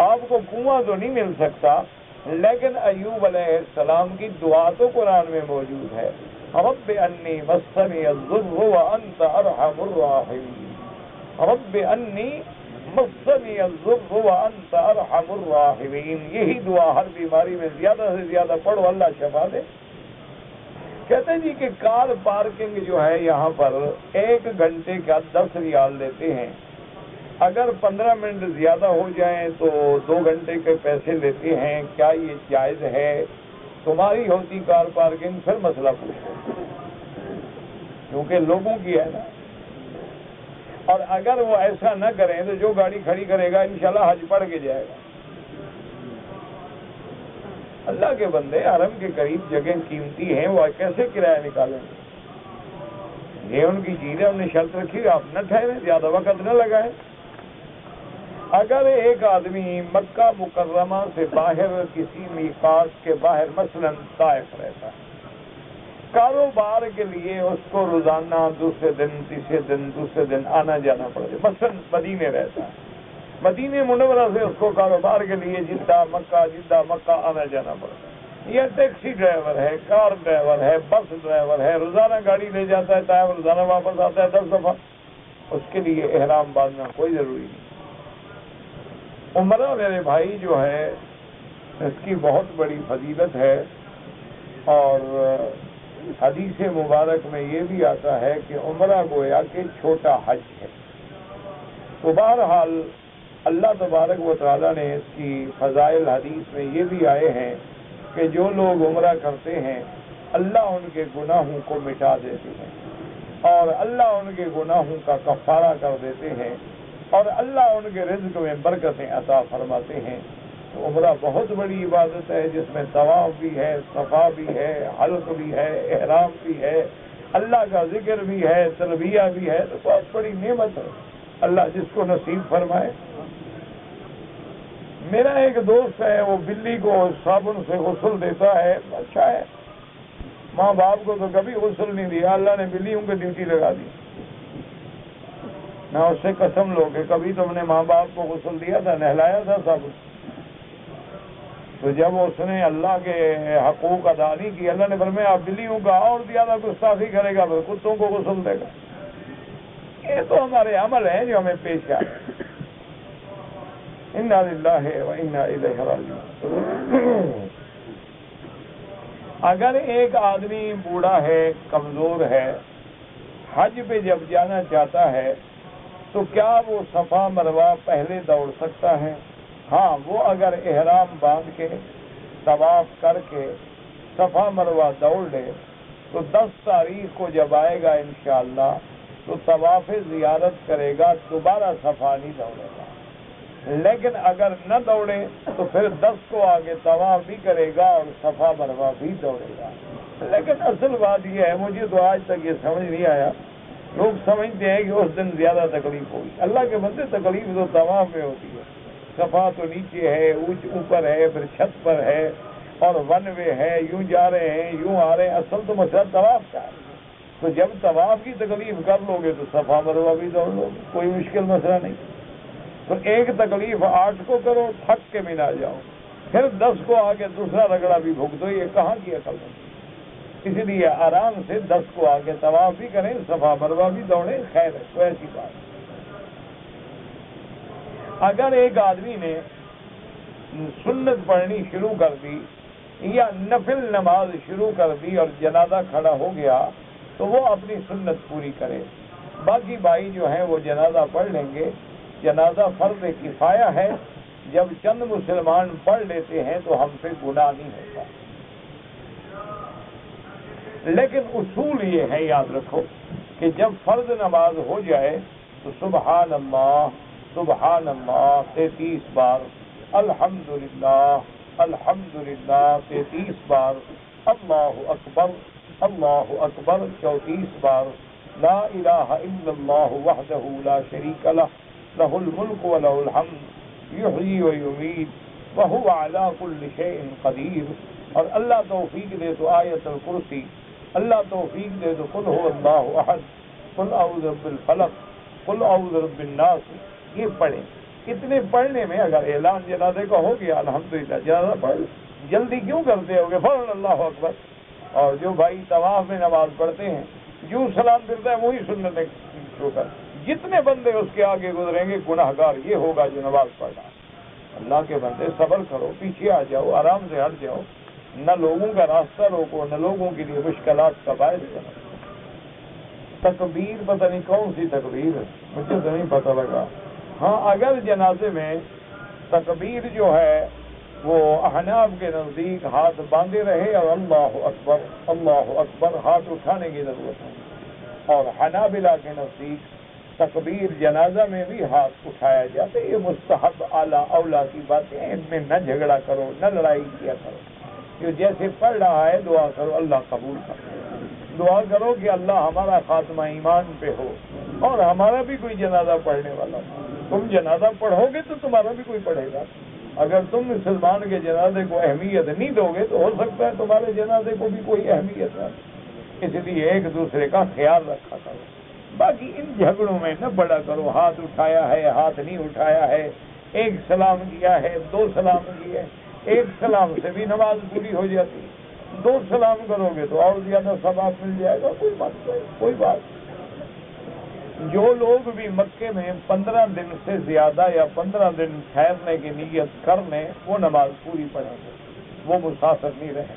آپ کو کنواں تو نہیں مل سکتا، لیکن ایوب علیہ السلام کی دعا تو قرآن میں موجود ہے، رب انی مسنی الضر وانت ارحم الراحمین، رب انی مسنی الضر وانت ارحم الراحمین۔ یہی دعا ہر بیماری میں زیادہ سے زیادہ پڑھو، اللہ شفا دے۔ کہتے ہیں جی کہ کار پارکنگ جو ہے یہاں پر 1 گھنٹے کا 10 ریال لیتے ہیں، اگر 15 منٹ زیادہ ہو جائیں تو 2 گھنٹے کے پیسے لیتے ہیں، کیا یہ جائز ہے؟ تمہاری ہوتی کار پارکنگ پھر مسئلہ پوچھو، کیونکہ لوگوں کی ہے نا۔ اور اگر وہ ایسا نہ کریں تو جو گاڑی کھڑی کرے گا انشاءاللہ حج پڑھ کے جائے گا۔ اللہ کے بندے حرم کے قریب جگہ قیمتی ہیں، وہ کیسے کرایہ نکالیں گے؟ یہ ان کی چیز ہے، انہوں نے شرط رکھی، آپ نہ ٹھہریں، زیادہ وقت نہ لگائیں۔ اگر ایک آدمی مکہ مکرمہ سے باہر کسی میقات کے باہر مثلا طائف رہتا ہے، کاروبار کے لیے اس کو روزانہ دوسرے دن تیسرے دن دوسرے دن آنا جانا پڑتا ہے، مثلا مدینے رہتا ہے، مدینہ منورہ سے اس کو کاروبار کے لیے جدہ مکہ آنا جانا پڑتا ہے، یہ ٹیکسی ڈرائیور ہے، کار ڈرائیور ہے، بس ڈرائیور ہے، روزانہ گاڑی لے جاتا ہے طائف، روزانہ واپس آتا ہے 10 دفعہ، اس کے لیے احرام باندھنا کوئی ضروری نہیں۔ عمرہ میرے بھائی جو ہے اس کی بہت بڑی فضیلت ہے، اور حدیث مبارک میں یہ بھی آتا ہے کہ عمرہ گویا کہ چھوٹا حج ہے۔ تو بہرحال اللہ تبارک و تعالیٰ نے اس کی فضائل حدیث میں یہ بھی آئے ہیں کہ جو لوگ عمرہ کرتے ہیں اللہ ان کے گناہوں کو مٹا دیتے ہیں، اور اللہ ان کے گناہوں کا کفارہ کر دیتے ہیں، اور اللہ ان کے رزق میں برکتیں عطا فرماتے ہیں۔ تو عمرہ بہت بڑی عبادت ہے، جس میں طواف بھی ہے، صفا بھی ہے، حلق بھی ہے، احرام بھی ہے، اللہ کا ذکر بھی ہے، تلبیہ بھی ہے، تو بہت بڑی نعمت ہے، اللہ جس کو نصیب فرمائے۔ میرا ایک دوست ہے، وہ بلی کو صابن سے غسل دیتا ہے، اچھا ہے، ماں باپ کو تو کبھی غسل نہیں دیا، اللہ نے بلیوں کو ڈیوٹی لگا دی۔ نہ اس سے قسم لو کہ کبھی تم نے ماں باپ کو غسل دیا تھا، نہلایا تھا صابن؟ تو جب اس نے اللہ کے حقوق ادا نہیں کی، اللہ نے فرمایا آپ بلیوں کا اور زیادہ گستاخی کرے گا پھر کتوں کو غسل دے گا۔ یہ تو ہمارے عمل ہیں جو ہمیں پیش آئے۔ انا للہ و انا الیہ راجعون۔ اگر ایک آدمی بوڑھا ہے، کمزور ہے، حج پہ جب جانا چاہتا ہے تو کیا وہ صفا مروہ پہلے دوڑ سکتا ہے؟ ہاں، وہ اگر احرام باندھ کے طواف کر کے صفا مروہ دوڑ لے تو 10 تاریخ کو جب آئے گا انشاءاللہ تو طواف زیارت کرے گا، دوبارہ صفا نہیں دوڑے گا۔ لیکن اگر نہ دوڑے تو پھر 10 کو آگے طواف بھی کرے گا اور صفا مروہ بھی دوڑے گا۔ لیکن اصل بات یہ ہے، مجھے تو آج تک یہ سمجھ نہیں آیا، لوگ سمجھتے ہیں کہ اس دن زیادہ تکلیف ہوگی۔ اللہ کے بندے، تکلیف تو طواف میں ہوتی ہے، صفا تو نیچے ہے، اوپر ہے، پھر چھت پر ہے، اور ون وے ہے، یوں جا رہے ہیں یوں آ رہے ہیں، اصل تو مسئلہ طواف کا ہے۔ تو جب طواف کی تکلیف کر لو گے تو صفا مروہ بھی دوڑ لو گے، کوئی مشکل مسئلہ نہیں۔ تو ایک تکلیف 8 کو کرو، تھک کے ملا جاؤ، پھر 10 کو آگے دوسرا رگڑا بھی بھوگ دو، یہ کہاں کی عقل ہے؟ اسی لیے آرام سے 10 کو آگے طواف بھی کریں، صفا مروہ بھی دوڑیں، خیر ہے، تو ایسی بات۔ اگر ایک آدمی نے سنت پڑھنی شروع کر دی یا نفل نماز شروع کر دی اور جنازہ کھڑا ہو گیا تو وہ اپنی سنت پوری کرے، باقی بھائی جو ہیں وہ جنازہ پڑھ لیں گے۔ جنازہ فرض کفایہ ہے، جب چند مسلمان پڑھ لیتے ہیں تو ہم سے گناہ نہیں ہوتا۔ لیکن اصول یہ ہے، یاد رکھو، کہ جب فرض نماز ہو جائے تو سبحان اللہ 33 بار، الحمدللہ 33 بار، اللہ اکبر 34 بار، لا الہ الا اللہ وحدہ لا شریک لہ لہ الملک ولہ الحمد یحیی ویمیت وہو علی کل شیء قدیر۔ اور اللہ توفیق دے تو آیت الکرسی، اللہ توفیق دے تو قل هو اللہ احد، قل اعوذ برب الفلق، قل اعوذ برب الناس، یہ پڑھیں۔ اتنے پڑھنے میں اگر اعلان جنازے کا ہو گیا الحمدللہ، جنازہ پڑھ جلدی کیوں کرتے ہو گے، فوراً اللہ اکبر۔ اور جو بھائی طواف میں نماز پڑھتے ہیں جو سلام پھرتا ہے وہی سنت شروع کر، جتنے بندے اس کے آگے گزریں گے گناہگار یہ ہوگا جو نماز پڑھ رہا ہے۔ اللہ کے بندے صبر کرو، پیچھے آ جاؤ، آرام سے ہٹ جاؤ، نہ لوگوں کا راستہ روکو، نہ لوگوں کے لیے مشکلات کا باعث بنو۔ تکبیر پتہ نہیں کون سی تکبیر ہے، مجھے تو نہیں پتہ لگا۔ ہاں اگر جنازے میں تکبیر جو ہے وہ احناف کے نزدیک ہاتھ باندھے رہے اور اللہ اکبر ہاتھ اٹھانے کی ضرورت ہے، اور حنابلہ کے نزدیک تکبیر جنازہ میں بھی ہاتھ اٹھایا جاتا ہے۔ یہ مستحب اعلیٰ اولا کی باتیں ہیں، ان میں نہ جھگڑا کرو، نہ لڑائی کیا کرو، جو جیسے پڑھ رہا ہے دعا کرو اللہ قبول کرو، دعا کرو کہ اللہ ہمارا خاتمہ ایمان پہ ہو اور ہمارا بھی کوئی جنازہ پڑھنے والا ہو۔ تم جنازہ پڑھو گے تو تمہارا بھی کوئی پڑھے گا، اگر تم مسلمان کے جنازے کو اہمیت نہیں دو گے تو ہو سکتا ہے تمہارے جنازے کو بھی کوئی اہمیت نہ دے۔ اس لیے ایک دوسرے کا خیال رکھا کرو، باقی ان جھگڑوں میں نہ پڑا کرو، ہاتھ اٹھایا ہے ہاتھ نہیں اٹھایا ہے، ایک سلام کیا ہے 2 سلام کیے، ایک سلام سے بھی نماز پوری ہو جاتی، 2 سلام کرو گے تو اور زیادہ ثواب مل جائے گا، کوئی بات۔ جو لوگ بھی مکے میں 15 دن سے زیادہ یا 15 دن ٹھہرنے کی نیت کر لیں وہ نماز پوری پڑھیں گے، وہ مسافر نہیں رہیں۔